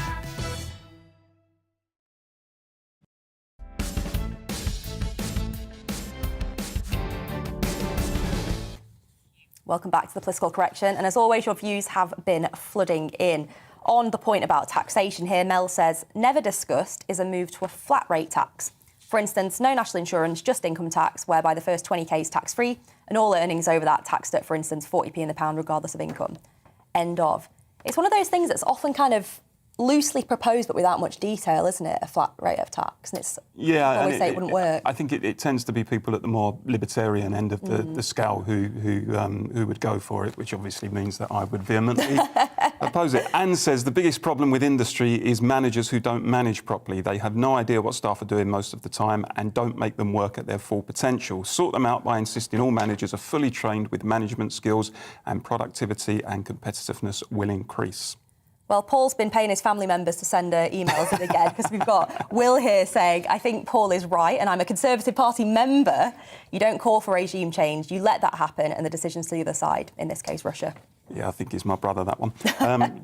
Welcome back to the political correction. And as always, your views have been flooding in. On the point about taxation here, Mel says, never discussed is a move to a flat rate tax. For instance, no national insurance, just income tax, whereby the first 20k is tax-free and all earnings over that taxed at, for instance, 40p in the pound, regardless of income. End of. It's one of those things that's often kind of loosely proposed, but without much detail, isn't it? A flat rate of tax. And it's always say it wouldn't work. I think it tends to be people at the more libertarian end of the scale who would go for it, which obviously means that I would vehemently oppose it. Anne says the biggest problem with industry is managers who don't manage properly. They have no idea what staff are doing most of the time and don't make them work at their full potential. Sort them out by insisting all managers are fully trained with management skills, and productivity and competitiveness will increase. Well, Paul's been paying his family members to send emails in again, because we've got Will here saying, I think Paul is right, and I'm a Conservative Party member. You don't call for regime change, you let that happen, and the decision's to the other side, in this case, Russia. Yeah, I think he's my brother, that one.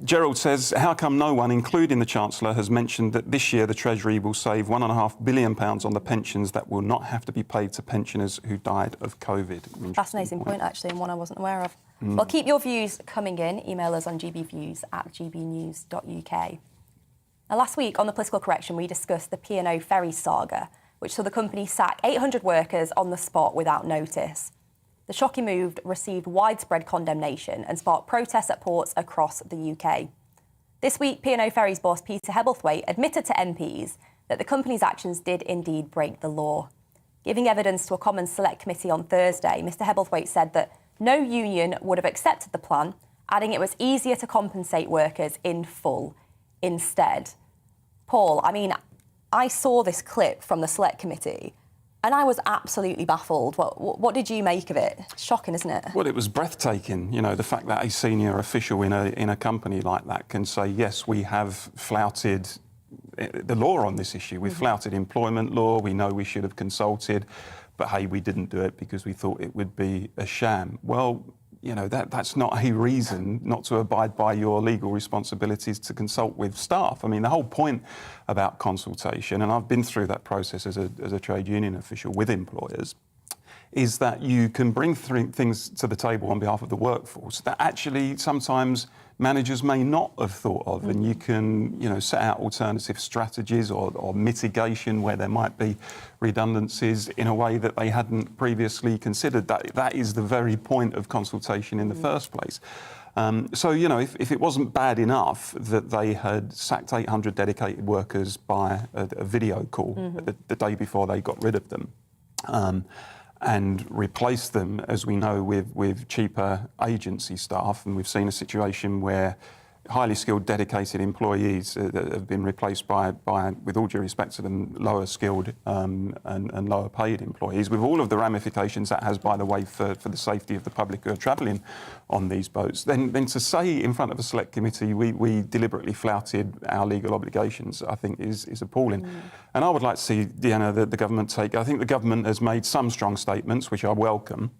Gerald says, how come no one, including the Chancellor, has mentioned that this year the Treasury will save £1.5 billion on the pensions that will not have to be paid to pensioners who died of COVID? Fascinating point, actually, and one I wasn't aware of. Well, keep your views coming in. Email us on gbviews@gbnews.uk. Now, last week on the political correction, we discussed the P&O Ferries saga, which saw the company sack 800 workers on the spot without notice. The shocking move received widespread condemnation and sparked protests at ports across the UK. This week, P&O Ferries boss Peter Hebblethwaite admitted to MPs that the company's actions did indeed break the law. Giving evidence to a Commons Select Committee on Thursday, Mr Hebblethwaite said that no union would have accepted the plan, adding it was easier to compensate workers in full. instead. Paul, I mean, I saw this clip from the Select Committee and I was absolutely baffled. What did you make of it? Shocking, isn't it? Well, it was breathtaking. You know, the fact that a senior official in a company like that can say, yes, we have flouted the law on this issue. We've flouted employment law. We know we should have consulted, but hey, we didn't do it because we thought it would be a sham. Well, you know, that's not a reason not to abide by your legal responsibilities to consult with staff. I mean, the whole point about consultation, and I've been through that process as a trade union official with employers, is that you can bring things to the table on behalf of the workforce that actually sometimes managers may not have thought of, and you can, you know, set out alternative strategies or mitigation where there might be redundancies in a way that they hadn't previously considered. That is the very point of consultation in the first place. So, you know, if it wasn't bad enough that they had sacked 800 dedicated workers by a video call the day before they got rid of them, and replace them, as we know, with cheaper agency staff. And we've seen a situation where highly skilled, dedicated employees have been replaced by, with all due respect to them, lower skilled and lower paid employees, with all of the ramifications that has, by the way, for the safety of the public who are travelling on these boats. Then to say in front of a select committee we deliberately flouted our legal obligations, I think is appalling. And I would like to see, Deanna, the government take, I think the government has made some strong statements, which I welcome,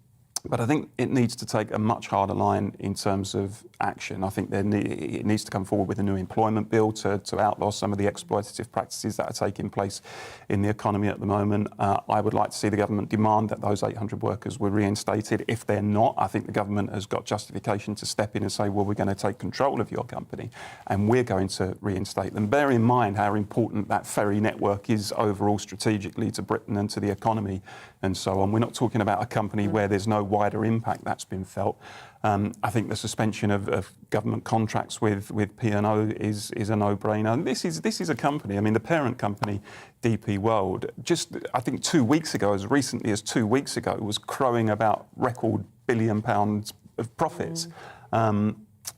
but I think it needs to take a much harder line in terms of action. I think it needs to come forward with a new employment bill to outlaw some of the exploitative practices that are taking place in the economy at the moment. I would like to see the government demand that those 800 workers were reinstated. If they're not, I think the government has got justification to step in and say, well, we're going to take control of your company and we're going to reinstate them. Bear in mind how important that ferry network is overall strategically to Britain and to the economy and so on. We're not talking about a company where there's no wider impact that's been felt. I think the suspension of government contracts with P&O is a no-brainer. And this is a company, I mean, the parent company, DP World, just I think 2 weeks ago, as recently as 2 weeks ago, was crowing about record £1 billion of profits.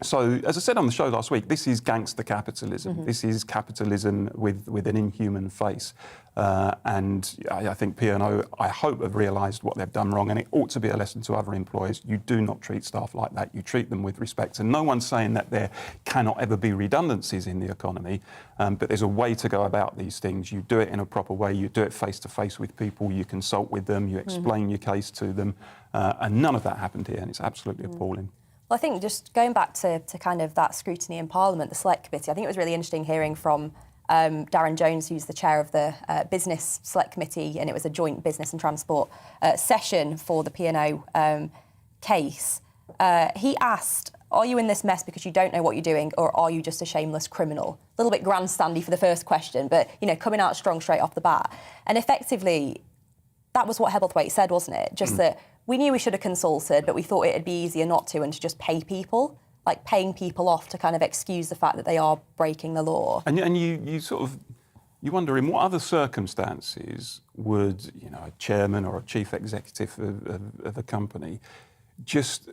So, as I said on the show last week, this is gangster capitalism. This is capitalism with an inhuman face. And I think P&O, I hope, have realised what they've done wrong, and it ought to be a lesson to other employers. You do not treat staff like that. You treat them with respect. And no one's saying that there cannot ever be redundancies in the economy, but there's a way to go about these things. You do it in a proper way. You do it face-to-face with people. You consult with them. You explain your case to them. And none of that happened here, and it's absolutely appalling. Well, I think just going back to kind of that scrutiny in Parliament, the Select Committee, I think it was really interesting hearing from Darren Jones, who's the chair of the Business Select Committee, and it was a joint business and transport session for the P&O case. He asked, are you in this mess because you don't know what you're doing, or are you just a shameless criminal? A little bit grandstandy for the first question, but, you know, coming out strong straight off the bat. And effectively, that was what Hebblethwaite said, wasn't it? Just that we knew we should have consulted, but we thought it'd be easier not to and to just pay people, like paying people off to kind of excuse the fact that they are breaking the law. And you sort of, you wonder in what other circumstances would, you know, a chairman or a chief executive of a company just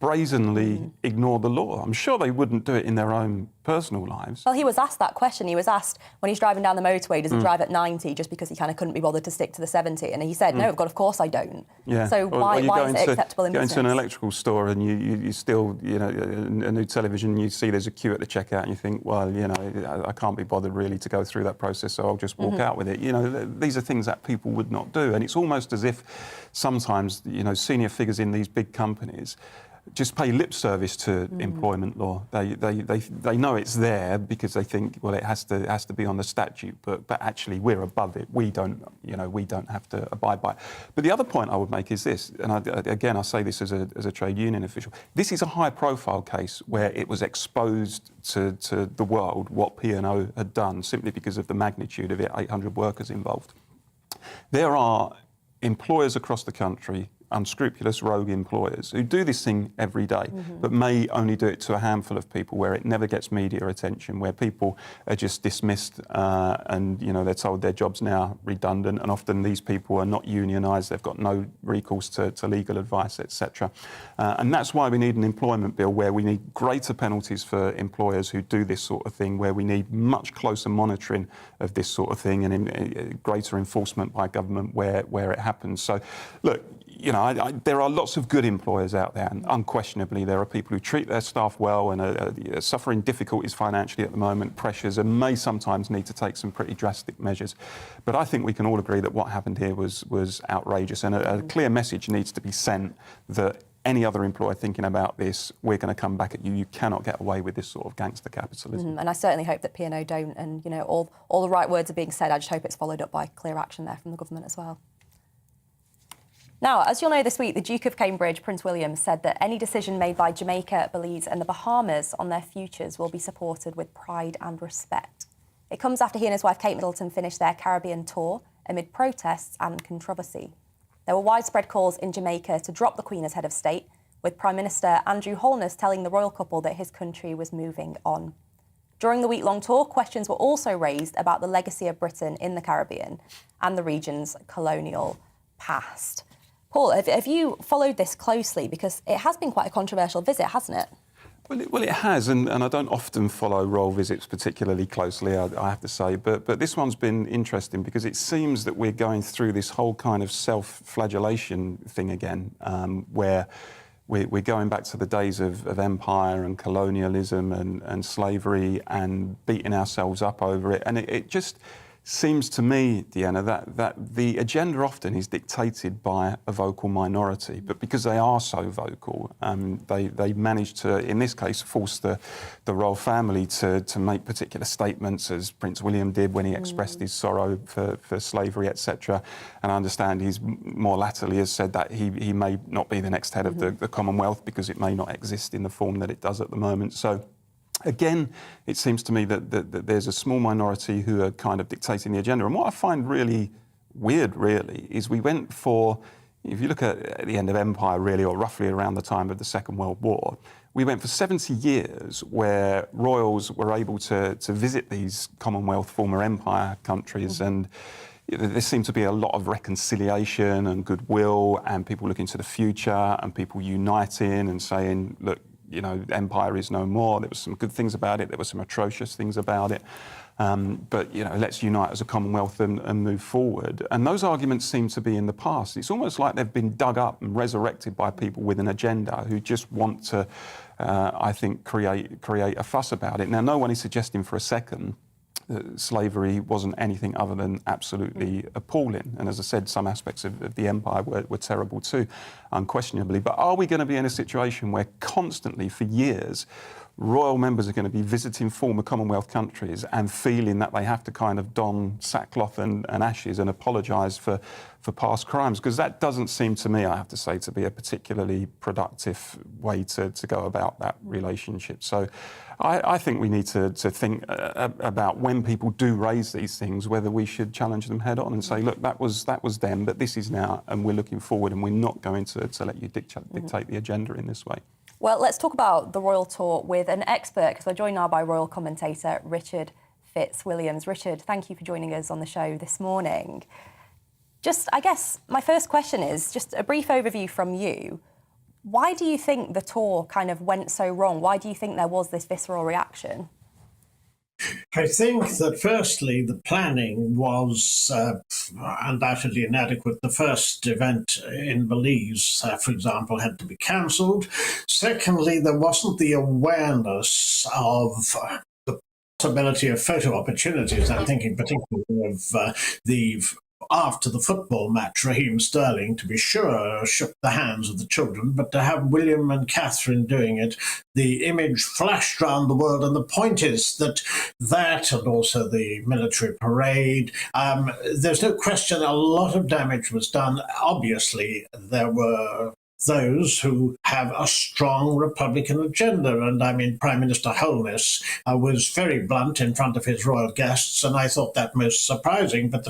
brazenly ignore the law? I'm sure they wouldn't do it in their own personal lives. Well, he was asked that question. He was asked when he's driving down the motorway, does he drive at 90 just because he kind of couldn't be bothered to stick to the 70? And he said, no, God, of course I don't. Yeah. So why is it acceptable in business? You go into an electrical store and you still, you know, a new television, you see there's a queue at the checkout and you think, well, you know, I can't be bothered really to go through that process, so I'll just walk out with it. You know, these are things that people would not do. And it's almost as if sometimes, you know, senior figures in these big companies just pay lip service to employment law. They know it's there because they think, well, it has to be on the statute, but actually we're above it. We don't have to abide by it. But the other point I would make is this, and I say this as a trade union official. This is a high-profile case where it was exposed to the world what P&O had done simply because of the magnitude of it, 800 workers involved. There are employers across the country unscrupulous rogue employers who do this thing every day, but may only do it to a handful of people, where it never gets media attention, where people are just dismissed and they're told their job's now redundant, and often these people are not unionised, they've got no recourse to legal advice, etc. And that's why we need an employment bill where we need greater penalties for employers who do this sort of thing, where we need much closer monitoring of this sort of thing and greater enforcement by government where it happens. So, look, there are lots of good employers out there, and unquestionably there are people who treat their staff well and are suffering difficulties financially at the moment, pressures, and may sometimes need to take some pretty drastic measures. But I think we can all agree that what happened here was outrageous, and a clear message needs to be sent that any other employer thinking about this, we're going to come back at you. You cannot get away with this sort of gangster capitalism. And I certainly hope that P&O don't, and all the right words are being said. I just hope it's followed up by clear action there from the government as well. Now, as you'll know, this week, the Duke of Cambridge, Prince William, said that any decision made by Jamaica, Belize and the Bahamas on their futures will be supported with pride and respect. It comes after he and his wife, Kate Middleton, finished their Caribbean tour amid protests and controversy. There were widespread calls in Jamaica to drop the Queen as head of state, with Prime Minister Andrew Holness telling the royal couple that his country was moving on. During the week-long tour, questions were also raised about the legacy of Britain in the Caribbean and the region's colonial past. Paul, have you followed this closely? Because it has been quite a controversial visit, hasn't it? Well, it has, and I don't often follow royal visits particularly closely, I have to say, but this one's been interesting because it seems that we're going through this whole kind of self-flagellation thing again, where we're going back to the days of empire and colonialism and slavery and beating ourselves up over it, and it just seems to me, Deanna, that the agenda often is dictated by a vocal minority, but because they are so vocal, they manage to, in this case, force the royal family to make particular statements, as Prince William did when he expressed his sorrow for slavery, etc. And I understand he's more latterly has said that he may not be the next head of the Commonwealth because it may not exist in the form that it does at the moment. So, again, it seems to me that there's a small minority who are kind of dictating the agenda. And what I find really weird, really, is we went for, if you look at the end of empire, really, or roughly around the time of the Second World War, we went for 70 years where royals were able to visit these Commonwealth, former empire countries, and there seemed to be a lot of reconciliation and goodwill and people looking to the future and people uniting and saying, look, empire is no more. There were some good things about it. There were some atrocious things about it. But, let's unite as a Commonwealth and move forward. And those arguments seem to be in the past. It's almost like they've been dug up and resurrected by people with an agenda who just want to, I think, create a fuss about it. Now, no one is suggesting for a second that slavery wasn't anything other than absolutely appalling. And as I said, some aspects of the empire were terrible too, unquestionably. But are we going to be in a situation where constantly, for years, royal members are going to be visiting former Commonwealth countries and feeling that they have to kind of don sackcloth and ashes and apologise for past crimes? Because that doesn't seem to me, I have to say, to be a particularly productive way to go about that relationship. So I think we need to think about when people do raise these things, whether we should challenge them head on and say, look, that was them, but this is now, and we're looking forward, and we're not going to let you dictate the agenda in this way. Well, let's talk about the royal tour with an expert, because we're joined now by royal commentator Richard Fitzwilliams. Richard, thank you for joining us on the show this morning. Just, I guess, my first question is just a brief overview from you. Why do you think the tour kind of went so wrong? Why do you think there was this visceral reaction? I think that firstly, the planning was undoubtedly inadequate. The first event in Belize, for example, had to be cancelled. Secondly, there wasn't the awareness of the possibility of photo opportunities. I'm thinking particularly of after the football match, Raheem Sterling, to be sure, shook the hands of the children, but to have William and Catherine doing it, the image flashed around the world. And the point is that and also the military parade, there's no question a lot of damage was done. Obviously, there were those who have a strong Republican agenda. And I mean, Prime Minister Holness was very blunt in front of his royal guests, and I thought that most surprising. But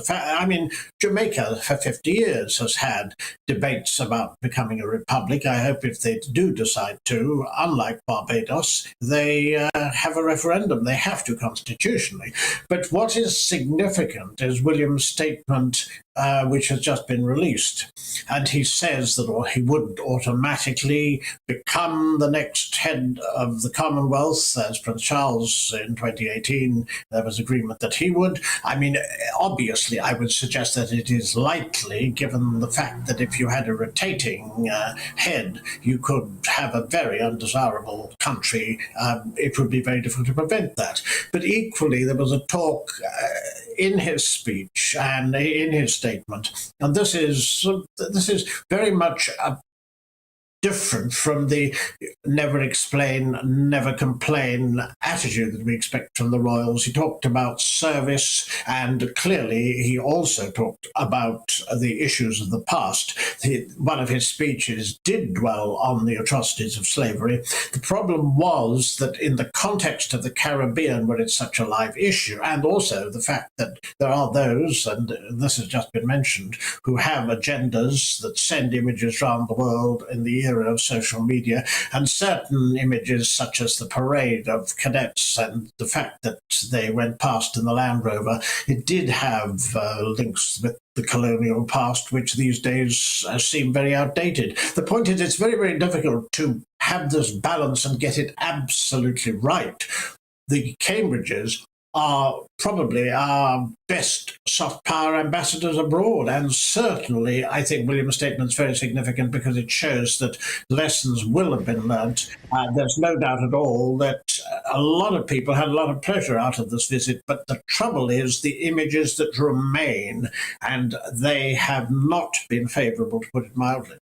Jamaica for 50 years has had debates about becoming a republic. I hope if they do decide to, unlike Barbados, they have a referendum. They have to constitutionally. But what is significant is William's statement, which has just been released. And he says that he would automatically become the next head of the Commonwealth, as Prince Charles in 2018, there was agreement that he would. I mean, obviously, I would suggest that it is likely, given the fact that if you had a rotating head, you could have a very undesirable country. It would be very difficult to prevent that. But equally, there was a talk in his speech and in his statement, and this is very much different from the never explain, never complain attitude that we expect from the royals. He talked about service, and clearly he also talked about the issues of the past. One of his speeches did dwell on the atrocities of slavery. The problem was that in the context of the Caribbean, where it's such a live issue, and also the fact that there are those, and this has just been mentioned, who have agendas that send images around the world in the era of social media, and certain images such as the parade of cadets and the fact that they went past in the Land Rover, it did have links with the colonial past, which these days seem very outdated. The point is, it's very, very difficult to have this balance and get it absolutely right. The Cambridges are probably our best soft power ambassadors abroad. And certainly, I think William's statement is very significant because it shows that lessons will have been learnt. There's no doubt at all that a lot of people had a lot of pleasure out of this visit. But the trouble is the images that remain, and they have not been favourable, to put it mildly.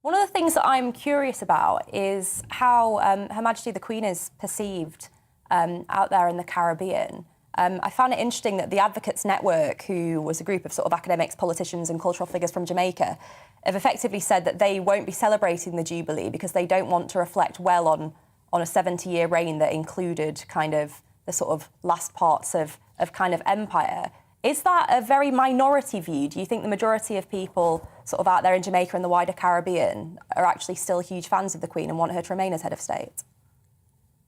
One of the things that I'm curious about is how Her Majesty the Queen is perceived out there in the Caribbean. I found it interesting that the Advocates Network, who was a group of sort of academics, politicians and cultural figures from Jamaica, have effectively said that they won't be celebrating the Jubilee because they don't want to reflect well on a 70-year reign that included kind of the sort of last parts of kind of empire. Is that a very minority view? Do you think the majority of people sort of out there in Jamaica and the wider Caribbean are actually still huge fans of the Queen and want her to remain as head of state?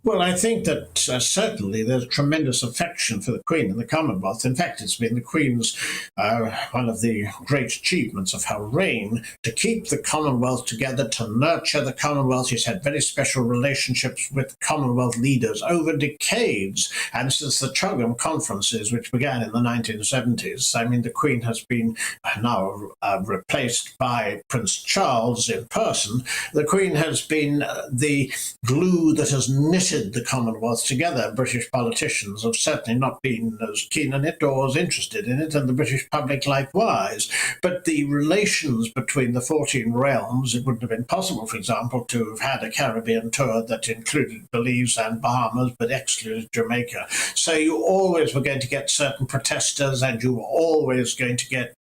Well, I think that certainly there's tremendous affection for the Queen in the Commonwealth. In fact, it's been the Queen's one of the great achievements of her reign to keep the Commonwealth together, to nurture the Commonwealth. She's had very special relationships with Commonwealth leaders over decades, and since the Chatham conferences, which began in the 1970s. I mean, the Queen has been now replaced by Prince Charles in person. The Queen has been the glue that has knitted the Commonwealth together. British politicians have certainly not been as keen on it or as interested in it, and the British public likewise. But the relations between the 14 realms, it wouldn't have been possible, for example, to have had a Caribbean tour that included Belize and Bahamas, but excluded Jamaica. So you always were going to get certain protesters, and you were always going to get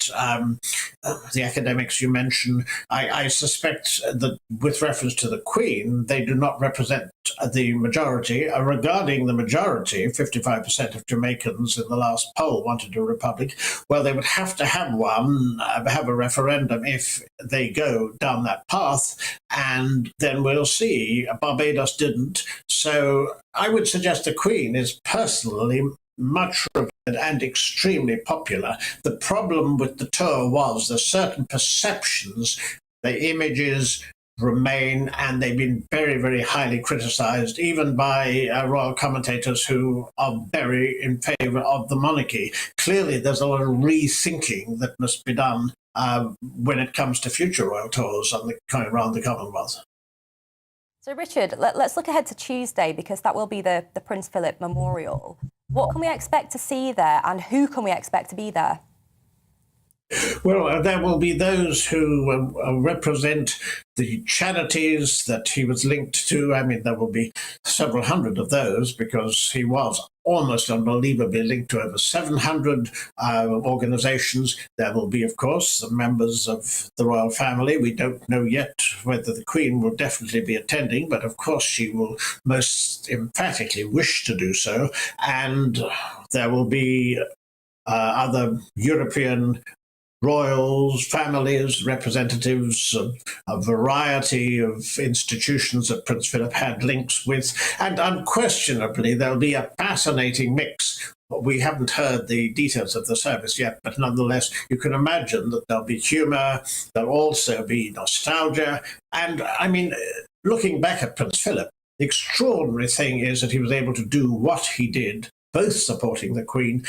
the academics you mentioned. I suspect that with reference to the Queen, they do not represent the majority. Regarding the majority, 55% of Jamaicans in the last poll wanted a republic. Well, they would have to have one, have a referendum if they go down that path, and then we'll see. Barbados didn't. So I would suggest the Queen is personally much revered and extremely popular. The problem with the tour was there's certain perceptions, the images remain, and they've been very, very highly criticised, even by royal commentators who are very in favour of the monarchy. Clearly, there's a lot of rethinking that must be done when it comes to future royal tours around the Commonwealth. So, Richard, let's look ahead to Tuesday, because that will be the Prince Philip Memorial. What can we expect to see there, and who can we expect to be there? Well, there will be those who represent the charities that he was linked to. I mean, there will be several hundred of those because he was almost unbelievably linked to over 700 organizations. There will be, of course, the members of the royal family. We don't know yet whether the Queen will definitely be attending, but of course she will most emphatically wish to do so. And there will be other European royals, families, representatives of a variety of institutions that Prince Philip had links with, and unquestionably there'll be a fascinating mix. We haven't heard the details of the service yet, but nonetheless, you can imagine that there'll be humour, there'll also be nostalgia, and I mean, looking back at Prince Philip, the extraordinary thing is that he was able to do what he did, both supporting the Queen,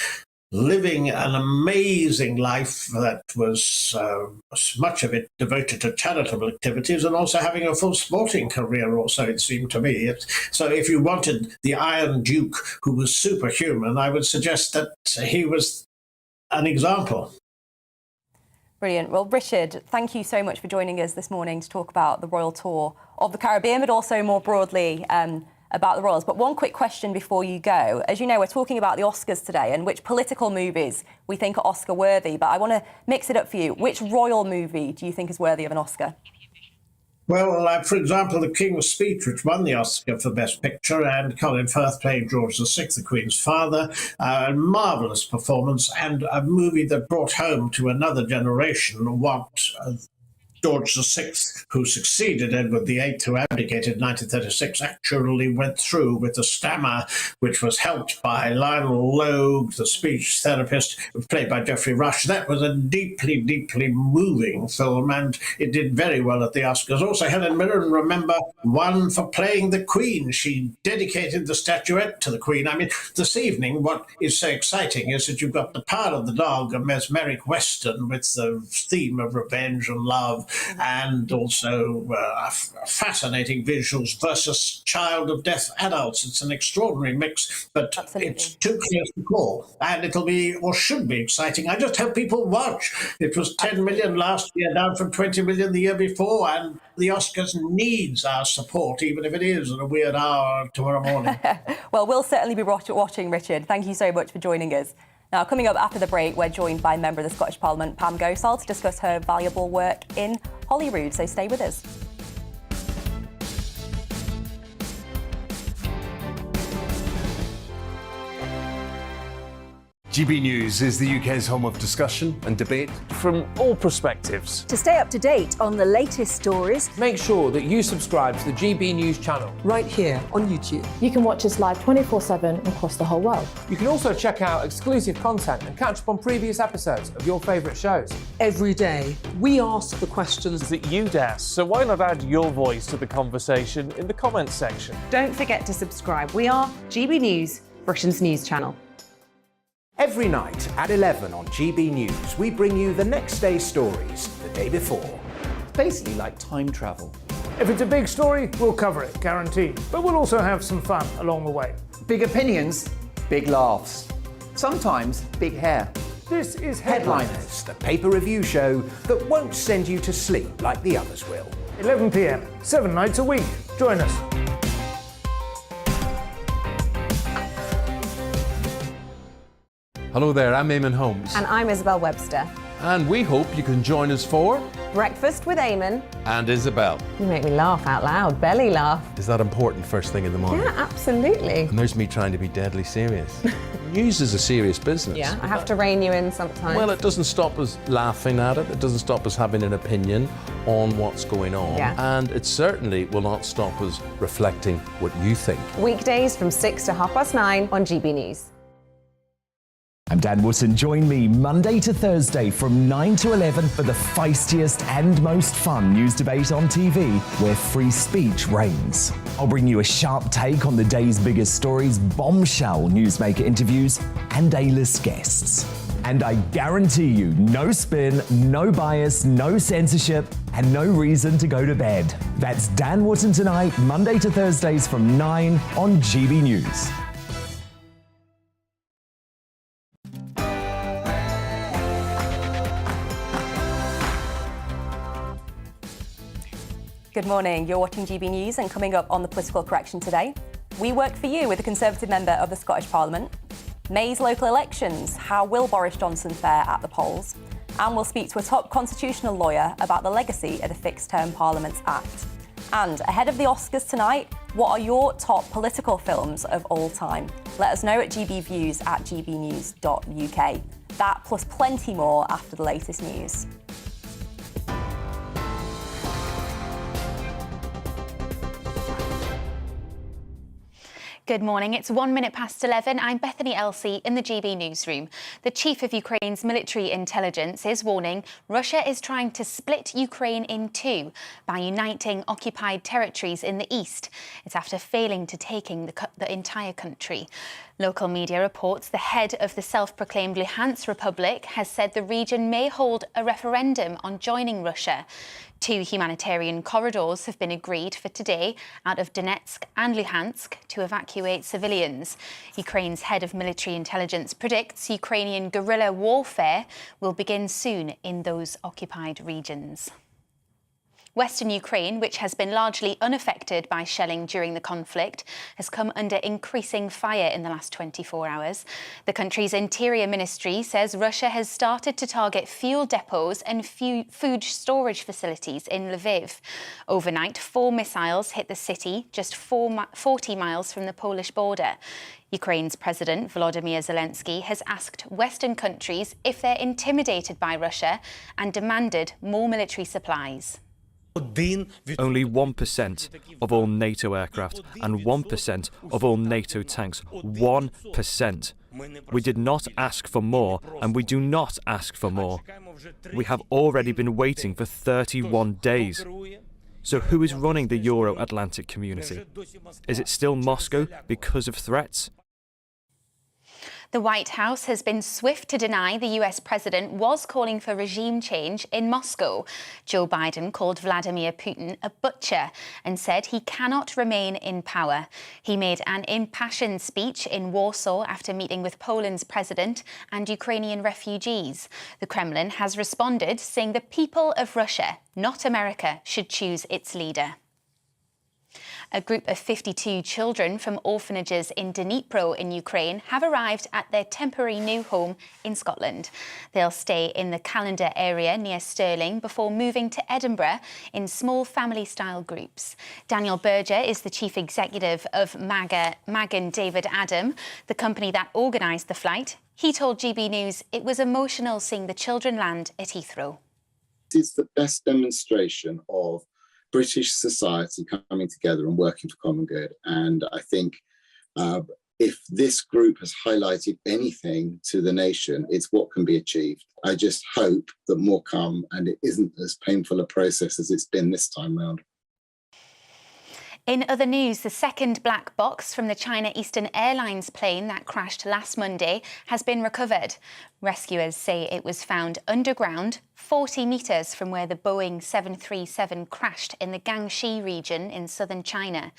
living an amazing life that was much of it devoted to charitable activities, and also having a full sporting career also, it seemed to me. So if you wanted the Iron Duke who was superhuman, I would suggest that he was an example. Brilliant. Well, Richard, thank you so much for joining us this morning to talk about the royal tour of the Caribbean, but also more broadly about the royals. But one quick question before you go. As you know, we're talking about the Oscars today and which political movies we think are Oscar worthy, but I want to mix it up for you. Which royal movie do you think is worthy of an Oscar? Well, for example, The King's Speech, which won the Oscar for Best Picture, and Colin Firth playing George VI, the Queen's father, a marvellous performance, and a movie that brought home to another generation what George VI, who succeeded Edward VIII, who abdicated in 1936, actually went through with a stammer, which was helped by Lionel Logue, the speech therapist, played by Geoffrey Rush. That was a deeply, deeply moving film, and it did very well at the Oscars. Also, Helen Mirren, remember, won for playing the Queen. She dedicated the statuette to the Queen. I mean, this evening, what is so exciting is that you've got The Power of the Dog, a mesmeric western with the theme of revenge and love, and also fascinating visuals versus Child of Death adults. It's an extraordinary mix, but it's too close to call. And it'll be, or should be, exciting. I just hope people watch. It was 10 million last year, down from 20 million the year before, and the Oscars needs our support, even if it is at a weird hour tomorrow morning. Well, we'll certainly be watching, Richard. Thank you so much for joining us. Now, coming up after the break, we're joined by member of the Scottish Parliament, Pam Gosal, to discuss her valuable work in Holyrood, so stay with us. GB News is the UK's home of discussion and debate from all perspectives. To stay up to date on the latest stories, make sure that you subscribe to the GB News channel right here on YouTube. You can watch us live 24/7 across the whole world. You can also check out exclusive content and catch up on previous episodes of your favourite shows. Every day, we ask the questions that you'd ask, so why not add your voice to the conversation in the comments section? Don't forget to subscribe. We are GB News, Britain's news channel. Every night at 11 on GB News, we bring you the next day's stories the day before. It's basically like time travel. If it's a big story, we'll cover it, guaranteed. But we'll also have some fun along the way. Big opinions, big laughs. Sometimes big hair. This is Headliners, the paper review show that won't send you to sleep like the others will. 11 p.m, 7 nights a week. Join us. Hello there, I'm Eamon Holmes. And I'm Isabel Webster. And we hope you can join us for Breakfast with Eamon and Isabel. You make me laugh out loud, belly laugh. Is that important first thing in the morning? Yeah, absolutely. And there's me trying to be deadly serious. News is a serious business. Yeah, I have to rein you in sometimes. Well, it doesn't stop us laughing at it. It doesn't stop us having an opinion on what's going on. Yeah. And it certainly will not stop us reflecting what you think. Weekdays from 6 to 9:30 on GB News. I'm Dan Wootton. Join me Monday to Thursday from 9 to 11 for the feistiest and most fun news debate on TV, where free speech reigns. I'll bring you a sharp take on the day's biggest stories, bombshell newsmaker interviews, and A-list guests. And I guarantee you, no spin, no bias, no censorship, and no reason to go to bed. That's Dan Wootton Tonight, Monday to Thursdays from 9 on GB News. Good morning. You're watching GB News, and coming up on the political correction today, we work for you with a Conservative member of the Scottish Parliament. May's local elections. How will Boris Johnson fare at the polls? And we'll speak to a top constitutional lawyer about the legacy of the Fixed Term Parliaments Act. And ahead of the Oscars tonight, what are your top political films of all time? Let us know at GBViews at gbnews.uk. That plus plenty more after the latest news. Good morning. It's 1 minute past 11. I'm Bethany Elsey in the GB newsroom. The chief of Ukraine's military intelligence is warning Russia is trying to split Ukraine in two by uniting occupied territories in the east. It's after failing to taking the entire country. Local media reports the head of the self-proclaimed Luhansk Republic has said the region may hold a referendum on joining Russia. 2 humanitarian corridors have been agreed for today out of Donetsk and Luhansk to evacuate civilians. Ukraine's head of military intelligence predicts Ukrainian guerrilla warfare will begin soon in those occupied regions. Western Ukraine, which has been largely unaffected by shelling during the conflict, has come under increasing fire in the last 24 hours. The country's Interior Ministry says Russia has started to target fuel depots and food storage facilities in Lviv. Overnight, 4 missiles hit the city, just 40 miles from the Polish border. Ukraine's President Volodymyr Zelensky has asked Western countries if they're intimidated by Russia and demanded more military supplies. Only 1% of all NATO aircraft and 1% of all NATO tanks. 1%. We did not ask for more, and we do not ask for more. We have already been waiting for 31 days. So who is running the Euro-Atlantic community? Is it still Moscow because of threats? The White House has been swift to deny the US president was calling for regime change in Moscow. Joe Biden called Vladimir Putin a butcher and said he cannot remain in power. He made an impassioned speech in Warsaw after meeting with Poland's president and Ukrainian refugees. The Kremlin has responded, saying the people of Russia, not America, should choose its leader. A group of 52 children from orphanages in Dnipro in Ukraine have arrived at their temporary new home in Scotland. They'll stay in the Callander area near Stirling before moving to Edinburgh in small family-style groups. Daniel Berger is the chief executive of Magan David Adam, the company that organised the flight. He told GB News it was emotional seeing the children land at Heathrow. It's the best demonstration of British society coming together and working for common good. And I think if this group has highlighted anything to the nation, it's what can be achieved. I just hope that more come and it isn't as painful a process as it's been this time round. In other news, the second black box from the China Eastern Airlines plane that crashed last Monday has been recovered. Rescuers say it was found underground, 40 metres from where the Boeing 737 crashed in the Guangxi region in southern China.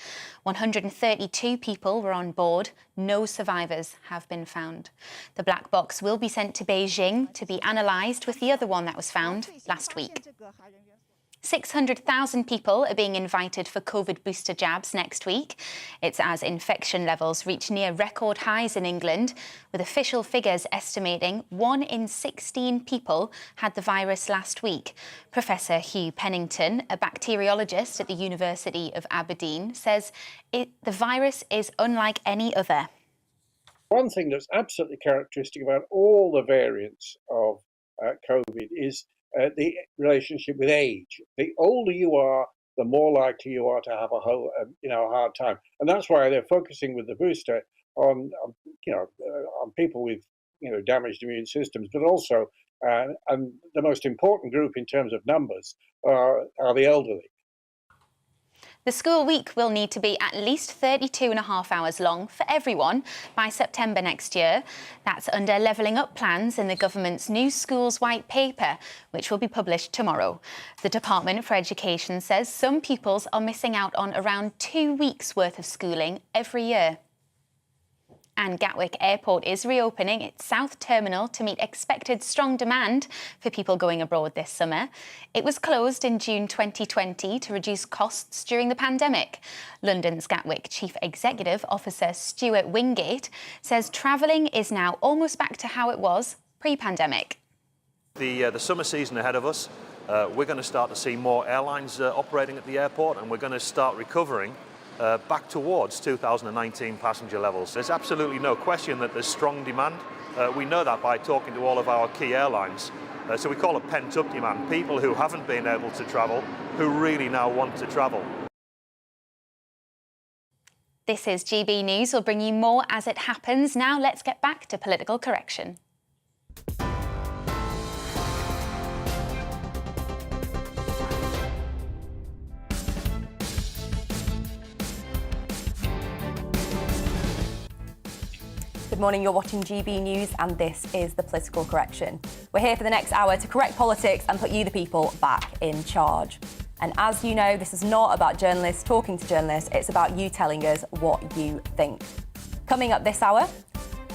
132 people were on board. No survivors have been found. The black box will be sent to Beijing to be analysed with the other one that was found last week. 600,000 people are being invited for COVID booster jabs next week. It's as infection levels reach near record highs in England, with official figures estimating 1 in 16 people had the virus last week. Professor Hugh Pennington, a bacteriologist at the University of Aberdeen, says the virus is unlike any other. One thing that's absolutely characteristic about all the variants of COVID is the relationship with age. The older you are, the more likely you are to have a hard time, and that's why they're focusing with the booster on people with damaged immune systems, but also and the most important group in terms of numbers are the elderly. The school week will need to be at least 32.5 hours long for everyone by September next year. That's under levelling up plans in the government's new schools white paper, which will be published tomorrow. The Department for Education says some pupils are missing out on around 2 weeks' worth of schooling every year. And Gatwick Airport is reopening its south terminal to meet expected strong demand for people going abroad this summer. It was closed in June 2020 to reduce costs during the pandemic. London's Gatwick Chief Executive Officer Stuart Wingate says travelling is now almost back to how it was pre-pandemic. The summer season ahead of us, we're going to start to see more airlines operating at the airport, and we're going to start recovering back towards 2019 passenger levels. There's absolutely no question that there's strong demand. We know that by talking to all of our key airlines. So we call it pent-up demand, people who haven't been able to travel, who really now want to travel. This is GB News. We'll bring you more as it happens. Now let's get back to political correction. Good morning, you're watching GB News and this is the political correction. We're here for the next hour to correct politics and put you, the people, back in charge. And as you know, this is not about journalists talking to journalists, it's about you telling us what you think. Coming up this hour,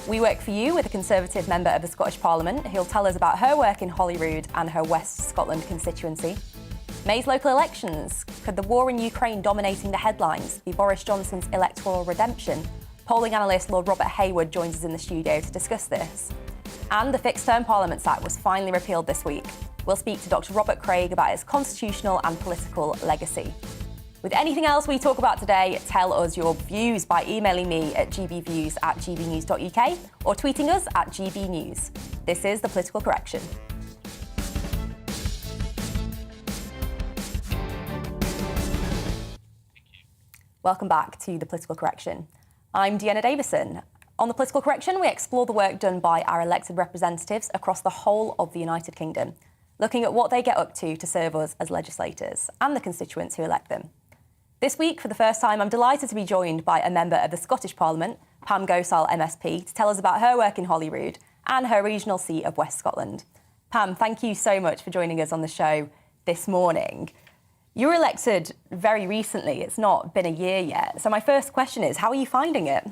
we work for you with a Conservative member of the Scottish Parliament who'll tell us about her work in Holyrood and her West Scotland constituency. May's local elections. Could the war in Ukraine dominating the headlines be Boris Johnson's electoral redemption? Polling analyst Lord Robert Hayward joins us in the studio to discuss this. And the Fixed Term Parliaments Act was finally repealed this week. We'll speak to Dr Robert Craig about its constitutional and political legacy. With anything else we talk about today, tell us your views by emailing me at gbviews@gbnews.uk or tweeting us at gbnews. This is the Political Correction. Welcome back to the Political Correction. I'm Deanna Davison. On the Political Correction, we explore the work done by our elected representatives across the whole of the United Kingdom, looking at what they get up to serve us as legislators and the constituents who elect them. This week, for the first time, I'm delighted to be joined by a member of the Scottish Parliament, Pam Gosal MSP, to tell us about her work in Holyrood and her regional seat of West Scotland. Pam, thank you so much for joining us on the show this morning. You were elected very recently. It's not been a year yet. So my first question is, how are you finding it?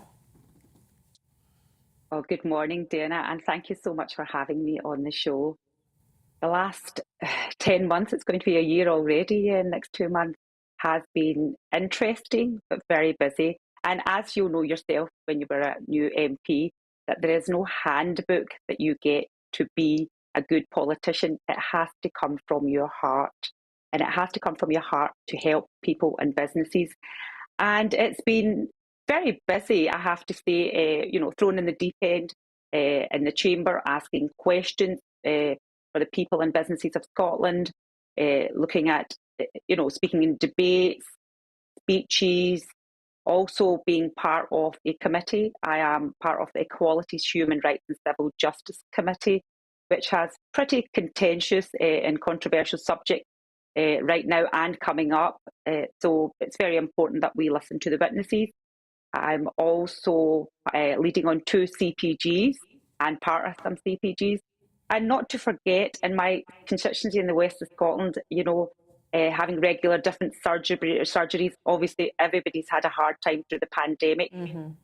Well, good morning, Diana, and thank you so much for having me on the show. The last 10 months, it's going to be a year already in the next 2 months, has been interesting but very busy. And as you'll know yourself when you were a new MP, that there is no handbook that you get to be a good politician. It has to come from your heart. And it has to come from your heart to help people and businesses. And it's been very busy, I have to say, thrown in the deep end in the chamber, asking questions for the people and businesses of Scotland, looking at, speaking in debates, speeches, also being part of a committee. I am part of the Equalities, Human Rights and Civil Justice Committee, which has pretty contentious and controversial subjects right now and coming up. So it's very important that we listen to the witnesses. I'm also leading on 2 CPGs and part of some CPGs. And not to forget, in my constituency in the west of Scotland, having regular different surgeries. Obviously, everybody's had a hard time through the pandemic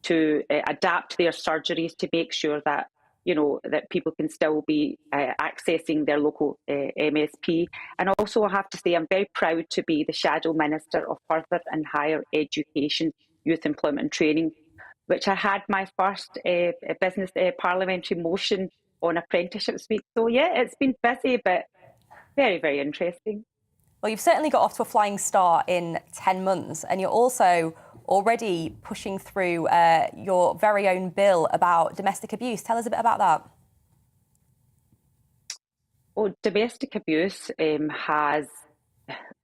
to adapt their surgeries to make sure that that people can still be accessing their local MSP. And also, I have to say, I'm very proud to be the Shadow Minister of Further and Higher Education, Youth Employment and Training, which I had my first business parliamentary motion on apprenticeships week. So, yeah, it's been busy, but very, very interesting. Well, you've certainly got off to a flying start in 10 months, and you're also already pushing through your very own bill about domestic abuse. Tell us a bit about that. Well, domestic abuse has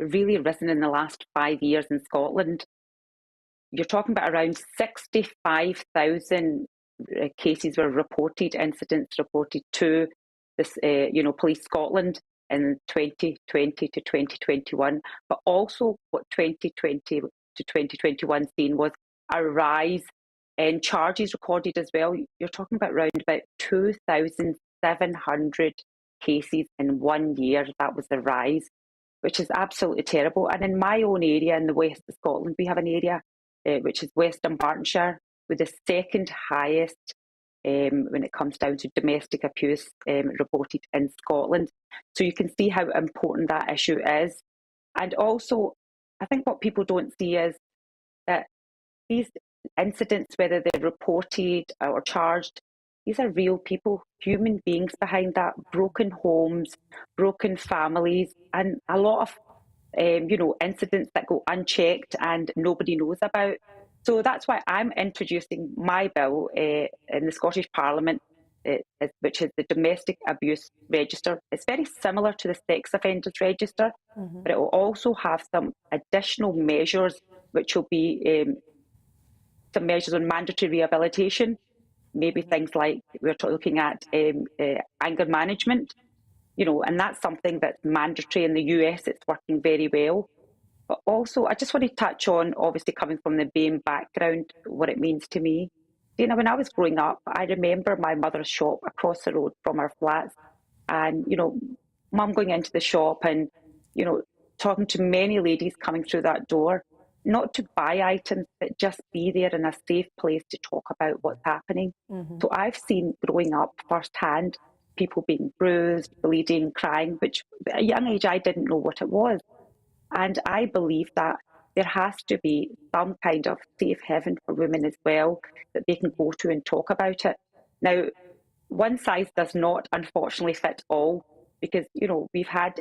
really risen in the last 5 years in Scotland. You're talking about around 65,000 cases were reported, incidents reported to this, Police Scotland in 2020 to 2021. But also what 2020 to 2021 seen was a rise in charges recorded as well. You're talking about around about 2,700 cases in 1 year. That was the rise, which is absolutely terrible. And in my own area in the west of Scotland, we have an area which is West Dunbartonshire, with the second highest when it comes down to domestic abuse reported in Scotland. So you can see how important that issue is. And also, I think what people don't see is that these incidents, whether they're reported or charged, these are real people, human beings behind that, broken homes, broken families, and a lot of incidents that go unchecked and nobody knows about. So that's why I'm introducing my bill in the Scottish Parliament, which is the Domestic Abuse Register. It's very similar to the Sex Offenders Register, but it will also have some additional measures, which will be some measures on mandatory rehabilitation, maybe things like we're looking at anger management, and that's something that's mandatory in the US. It's working very well. But also, I just want to touch on, obviously coming from the BAME background, what it means to me. When I was growing up, I remember my mother's shop across the road from our flats, and mum going into the shop and talking to many ladies coming through that door, not to buy items, but just be there in a safe place to talk about what's happening. So I've seen growing up firsthand people being bruised, bleeding, crying, which at a young age I didn't know what it was. And I believe that there has to be some kind of safe haven for women as well that they can go to and talk about it. Now, one size does not, unfortunately, fit all, because, we've had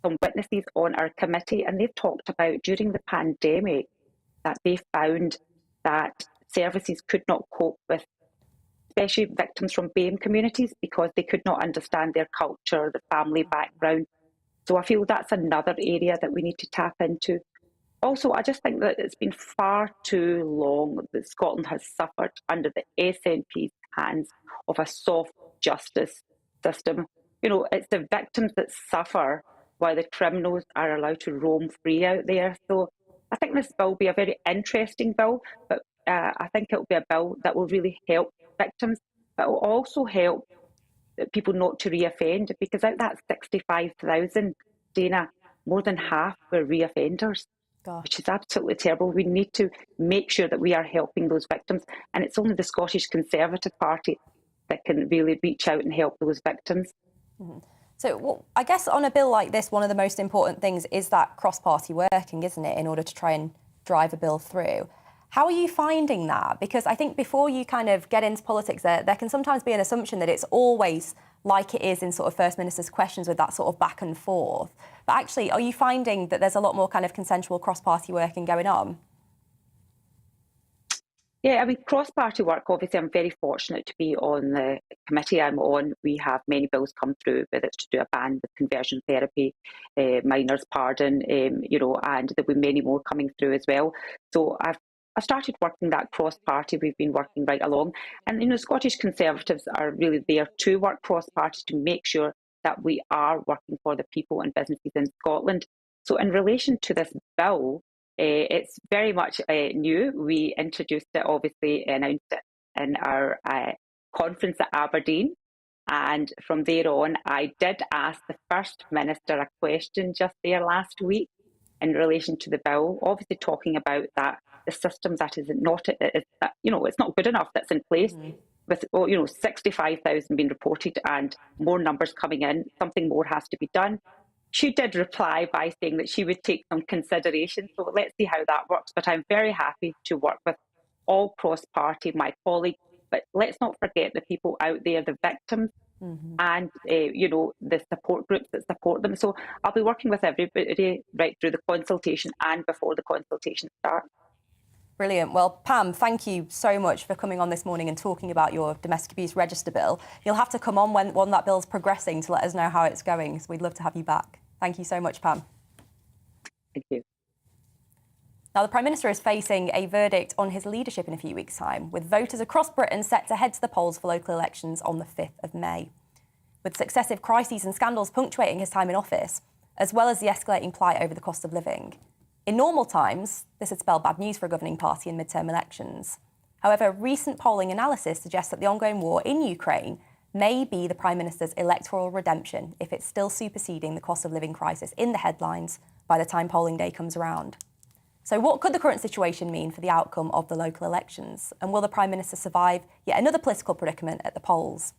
some witnesses on our committee, and they've talked about during the pandemic that they found that services could not cope with, especially victims from BAME communities, because they could not understand their culture, the family background. So I feel that's another area that we need to tap into. Also, I just think that it's been far too long that Scotland has suffered under the SNP's hands of a soft justice system. It's the victims that suffer while the criminals are allowed to roam free out there. So I think this bill will be a very interesting bill, but I think it will be a bill that will really help victims, but it will also help people not to reoffend, because out of that 65,000, Dana, more than half were reoffenders, which is absolutely terrible. We need to make sure that we are helping those victims, and it's only the Scottish Conservative Party that can really reach out and help those victims. So I guess on a bill like this, one of the most important things is that cross-party working, isn't it, in order to try and drive a bill through. How are you finding that? Because I think before you kind of get into politics, there can sometimes be an assumption that it's always like it is in sort of First Minister's questions with that sort of back and forth. But actually, are you finding that there's a lot more kind of consensual cross-party working going on? Yeah, cross-party work, obviously I'm very fortunate to be on the committee I'm on. We have many bills come through, whether it's to do a ban with conversion therapy, minors pardon, and there'll be many more coming through as well. So I've started working that cross-party. We've been working right along. And, Scottish Conservatives are really there to work cross-party to make sure that we are working for the people and businesses in Scotland. So in relation to this bill, it's very much new. We introduced it, obviously, announced it in our conference at Aberdeen. And from there on, I did ask the First Minister a question just there last week in relation to the bill, obviously talking about that the system that is not, it's not good enough that's in place. With 65,000 being reported and more numbers coming in, something more has to be done. She did reply by saying that she would take some consideration. So let's see how that works. But I'm very happy to work with all cross-party, my colleagues. But let's not forget the people out there, the victims, and the support groups that support them. So I'll be working with everybody right through the consultation and before the consultation starts. Brilliant. Well, Pam, thank you so much for coming on this morning and talking about your domestic abuse register bill. You'll have to come on when that bill's progressing to let us know how it's going. So we'd love to have you back. Thank you so much, Pam. Thank you. Now, the Prime Minister is facing a verdict on his leadership in a few weeks' time, with voters across Britain set to head to the polls for local elections on the 5th of May. With successive crises and scandals punctuating his time in office, as well as the escalating plight over the cost of living. In normal times, this would spell bad news for a governing party in midterm elections. However, recent polling analysis suggests that the ongoing war in Ukraine may be the Prime Minister's electoral redemption if it's still superseding the cost of living crisis in the headlines by the time polling day comes around. So what could the current situation mean for the outcome of the local elections? And will the Prime Minister survive yet another political predicament at the polls?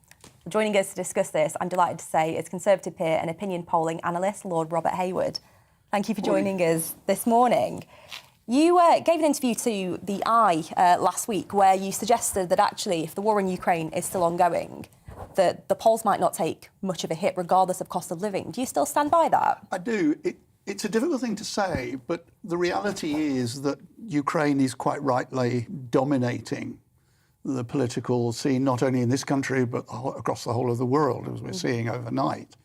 Joining us to discuss this, I'm delighted to say, is Conservative peer and opinion polling analyst, Lord Robert Hayward. Thank you for joining us this morning. You gave an interview to The Eye last week where you suggested that actually, if the war in Ukraine is still ongoing, that the polls might not take much of a hit regardless of cost of living. Do you still stand by that? I do. It's a difficult thing to say, but the reality is that Ukraine is quite rightly dominating the political scene, not only in this country, but across the whole of the world, as we're seeing overnight.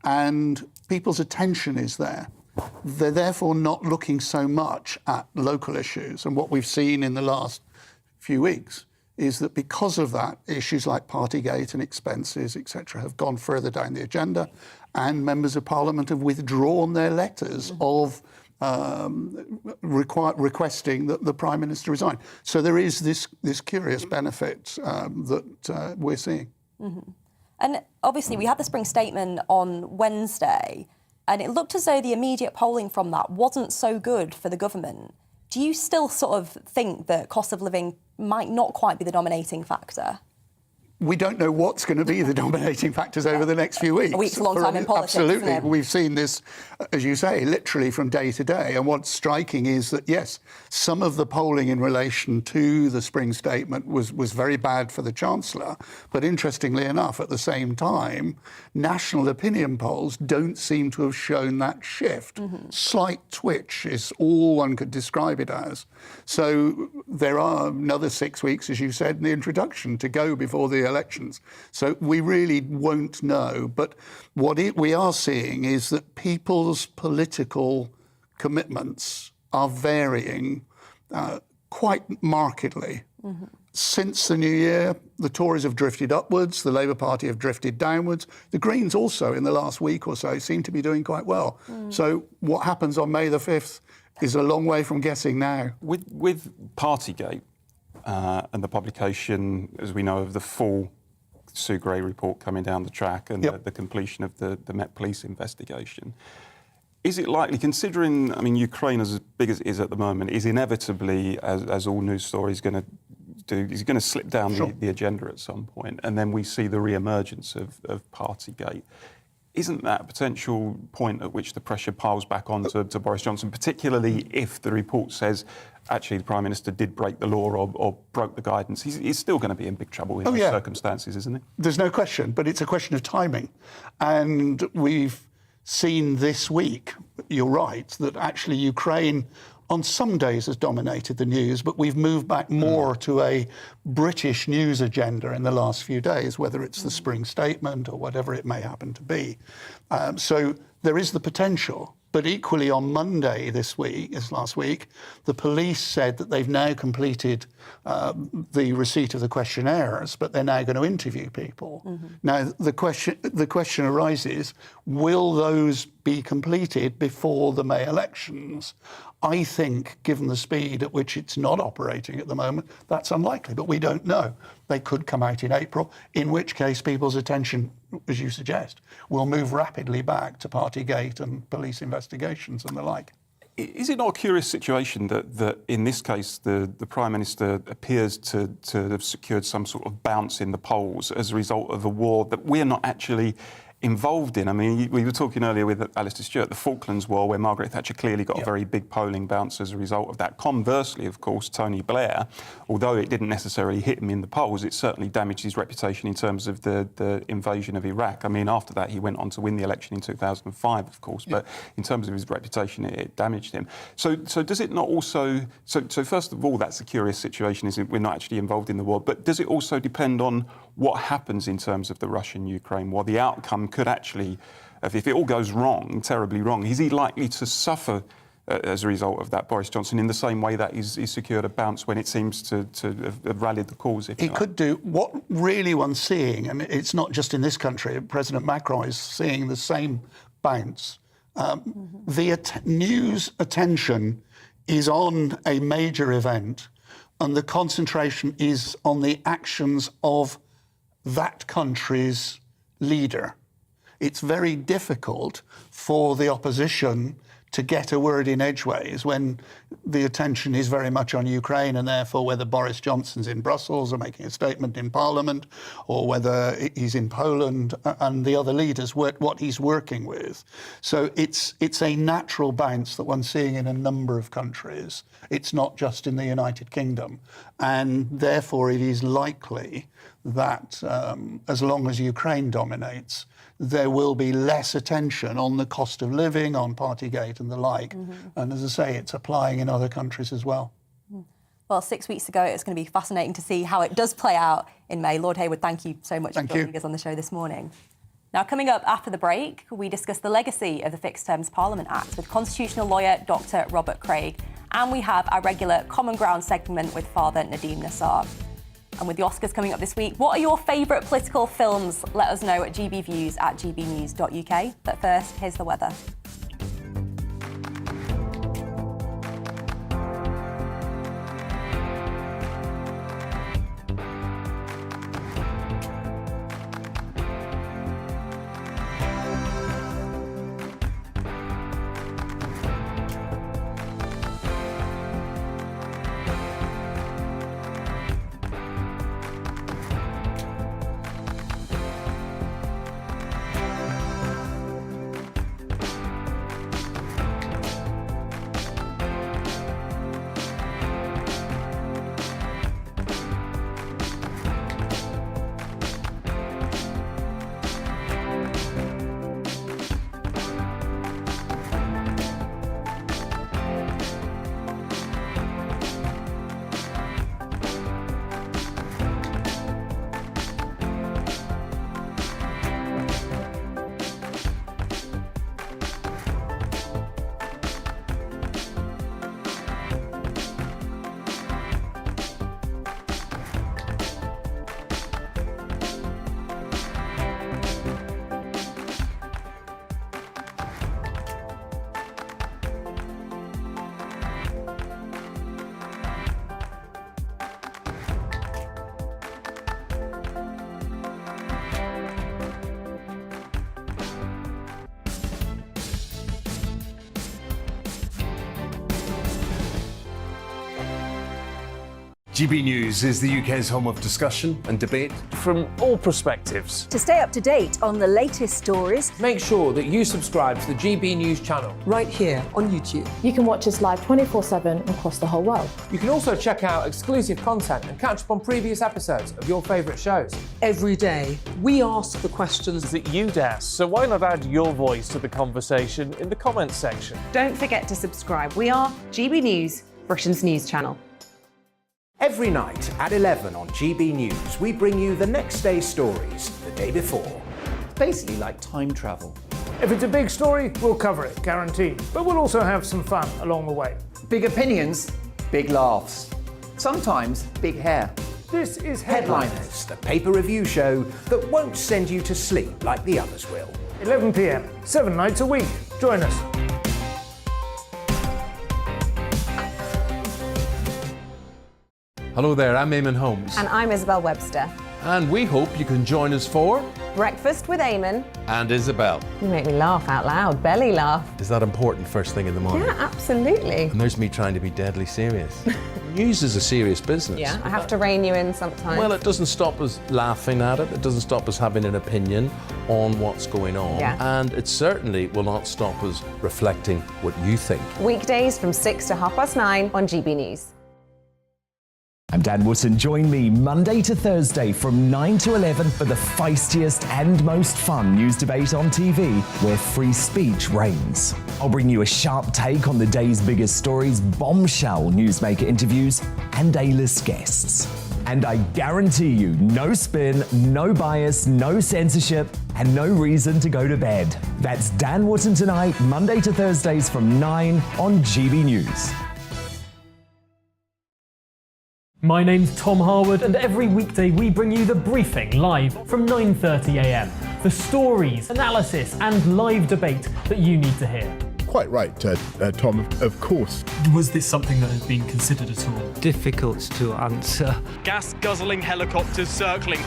And people's attention is there. They're therefore not looking so much at local issues. And what we've seen in the last few weeks is that because of that, issues like Partygate and expenses, etc., have gone further down the agenda, and members of Parliament have withdrawn their letters of requesting that the Prime Minister resign. So there is this curious benefit that we're seeing. And obviously, we had the spring statement on Wednesday, and it looked as though the immediate polling from that wasn't so good for the government. Do you still sort of think that cost of living might not quite be the dominating factor? We don't know what's going to be the dominating factors over the next few weeks. A week's a long time in politics, absolutely. isn't it? We've seen this, as you say, literally from day to day. And what's striking is that, yes, some of the polling in relation to the spring statement was very bad for the Chancellor. But interestingly enough, at the same time, national opinion polls don't seem to have shown that shift. Slight twitch is all one could describe it as. So there are another 6 weeks, as you said in the introduction, to go before the elections. So we really won't know. But what we are seeing is that people's political commitments are varying quite markedly. Since the new year, the Tories have drifted upwards, the Labour Party have drifted downwards. The Greens also, in the last week or so, seem to be doing quite well. So what happens on May the 5th is a long way from guessing now. With Partygate, and the publication, as we know, of the full Sue Gray report coming down the track and the completion of the Met Police investigation, is it likely, considering, I mean, Ukraine, as big as it is at the moment, is inevitably, as all news stories going to do, is going to slip down the agenda at some point, and then we see the re-emergence of Partygate. Isn't that a potential point at which the pressure piles back onto Boris Johnson, particularly if the report says actually the Prime Minister did break the law or broke the guidance? He's still going to be in big trouble in those circumstances, isn't he? There's no question, but it's a question of timing. And we've seen this week, you're right, that actually Ukraine on some days has dominated the news, but we've moved back more to a British news agenda in the last few days, whether it's the spring statement or whatever it may happen to be. So there is the potential. But equally on Monday this last week, the police said that they've now completed the receipt of the questionnaires, but they're now going to interview people. Now, the question arises, will those be completed before the May elections? I think, given the speed at which it's not operating at the moment, that's unlikely, but we don't know. They could come out in April, in which case people's attention, as you suggest, will move rapidly back to Partygate and police investigations and the like. Is it not a curious situation that in this case the Prime Minister appears to have secured some sort of bounce in the polls as a result of a war that we're not actually involved in? I mean, we were talking earlier with Alistair Stewart, the Falklands War, where Margaret Thatcher clearly got a very big polling bounce as a result of that. Conversely, of course, Tony Blair, although it didn't necessarily hit him in the polls, it certainly damaged his reputation in terms of the invasion of Iraq. I mean, after that, he went on to win the election in 2005, of course, but in terms of his reputation, it damaged him. So does it not also... So first of all, that's a curious situation, is we're not actually involved in the war, but does it also depend on what happens in terms of the Russian-Ukraine war? The outcome could actually, if it all goes wrong, terribly wrong, is he likely to suffer as a result of that, Boris Johnson, in the same way that he's secured a bounce when it seems to have rallied the cause? He could do. What really one's seeing, and it's not just in this country, President Macron is seeing the same bounce. The news attention is on a major event, and the concentration is on the actions of that country's leader. It's very difficult for the opposition to get a word in edgeways when the attention is very much on Ukraine, and therefore whether Boris Johnson's in Brussels or making a statement in Parliament, or whether he's in Poland and the other leaders, what he's working with. So it's a natural bounce that one's seeing in a number of countries. It's not just in the United Kingdom. And therefore it is likely that as long as Ukraine dominates, there will be less attention on the cost of living, on Partygate and the like. And as I say, it's applying in other countries as well. Well, 6 weeks ago, it's going to be fascinating to see how it does play out in May. Lord Hayward, thank you so much for joining us on the show this morning. Now, coming up after the break, we discuss the legacy of the Fixed Terms Parliament Act with constitutional lawyer Dr. Robert Craig. And we have our regular Common Ground segment with Father Nadeem Nassar. And with the Oscars coming up this week, what are your favourite political films? Let us know at gbviews@gbnews.uk. But first, here's the weather. GB News is the UK's home of discussion and debate from all perspectives. To stay up to date on the latest stories, make sure that you subscribe to the GB News channel. Right here on YouTube. You can watch us live 24/7 across the whole world. You can also check out exclusive content and catch up on previous episodes of your favourite shows. Every day, we ask the questions that you'd ask, so why not add your voice to the conversation in the comments section? Don't forget to subscribe. We are GB News, Britain's news channel. Every night at 11 on GB News, we bring you the next day's stories the day before. It's basically like time travel. If it's a big story, we'll cover it, guaranteed. But we'll also have some fun along the way. Big opinions, big laughs. Sometimes big hair. This is Headliners, the paper review show that won't send you to sleep like the others will. 11 p.m, 7 nights a week. Join us. Hello there, I'm Eamon Holmes. And I'm Isabel Webster. And we hope you can join us for Breakfast with Eamon. And Isabel. You make me laugh out loud, belly laugh. Is that important first thing in the morning? Yeah, absolutely. And there's me trying to be deadly serious. News is a serious business. Yeah, I have to rein you in sometimes. Well, it doesn't stop us laughing at it. It doesn't stop us having an opinion on what's going on. Yeah. And it certainly will not stop us reflecting what you think. Weekdays from 6 to 9:30 on GB News. I'm Dan Wootton. Join me Monday to Thursday from 9 to 11 for the feistiest and most fun news debate on TV, where free speech reigns. I'll bring you a sharp take on the day's biggest stories, bombshell newsmaker interviews, and A-list guests. And I guarantee you, no spin, no bias, no censorship, and no reason to go to bed. That's Dan Wootton Tonight, Monday to Thursdays from 9 on GB News. My name's Tom Harwood, and every weekday we bring you The Briefing live from 9:30 a.m. The stories, analysis, and live debate that you need to hear. Quite right, Tom, of course. Was this something that has been considered at all? Difficult to answer. Gas-guzzling helicopters circling.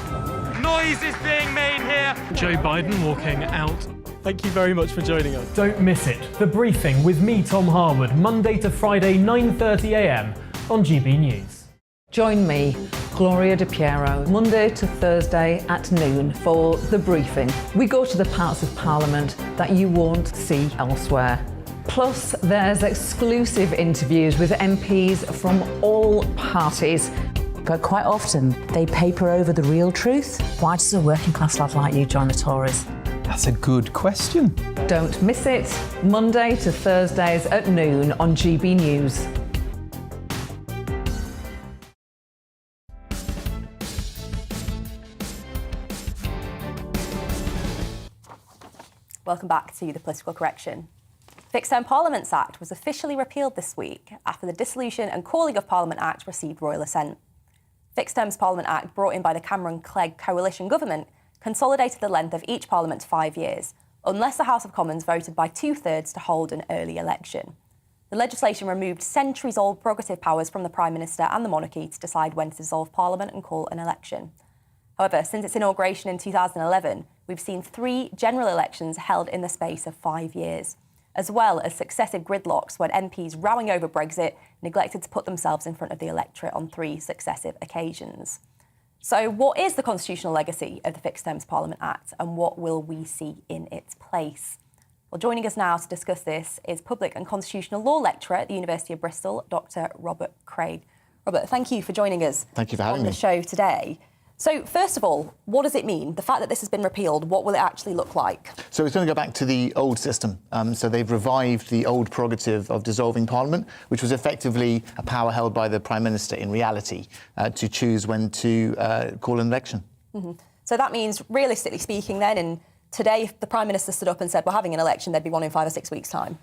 Noise is being made here. Joe Biden walking out Thank you very much for joining us. Don't miss it. The Briefing with me, Tom Harwood, Monday to Friday, 9:30 a.m. on GB News. Join me, Gloria De Piero, Monday to Thursday at noon for The Briefing. We go to the parts of Parliament that you won't see elsewhere. Plus, there's exclusive interviews with MPs from all parties. But quite often, they paper over the real truth. Why does a working class lad like you join the Tories? That's a good question. Don't miss it, Monday to Thursdays at noon on GB News. Welcome back to The Political Correction. Fixed Term Parliaments Act was officially repealed this week after the Dissolution and Calling of Parliament Act received royal assent. Fixed Terms Parliament Act, brought in by the Cameron-Clegg coalition government, consolidated the length of each parliament to 5 years, unless the House of Commons voted by 2/3 to hold an early election. The legislation removed centuries-old prerogative powers from the Prime Minister and the monarchy to decide when to dissolve Parliament and call an election. However, since its inauguration in 2011, we've seen 3 general elections held in the space of 5 years, as well as successive gridlocks when MPs rowing over Brexit neglected to put themselves in front of the electorate on 3 successive occasions. So what is the constitutional legacy of the Fixed Terms Parliament Act and what will we see in its place? Well, joining us now to discuss this is Public and Constitutional Law Lecturer at the University of Bristol, Dr. Robert Craig. Robert, thank you for joining us Thank you for having on the show today. So, first of all, what does it mean? The fact that this has been repealed, what will it actually look like? So it's going to go back to the old system. So they've revived the old prerogative of dissolving Parliament, which was effectively a power held by the Prime Minister in reality to choose when to call an election. Mm-hmm. So that means, realistically speaking then, today, if the Prime Minister stood up and said, we're having an election, there'd be one in 5 or 6 weeks' time.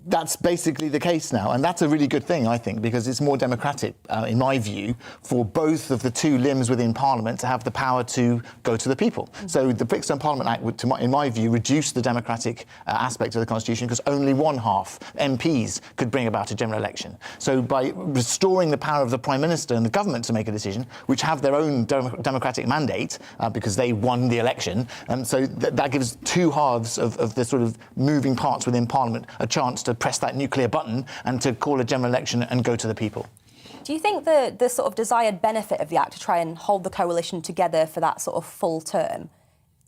That's basically the case now. And that's a really good thing, I think, because it's more democratic, in my view, for both of the 2 limbs within Parliament to have the power to go to the people. Mm-hmm. So the Fixed Term Parliament Act would, in my view, reduce the democratic aspect of the Constitution because only one half, MPs, could bring about a general election. So by restoring the power of the Prime Minister and the government to make a decision, which have their own democratic mandate because they won the election, so that gives 2 halves of the sort of moving parts within Parliament a chance to press that nuclear button and to call a general election and go to the people. Do you think the sort of desired benefit of the Act to try and hold the coalition together for that sort of full term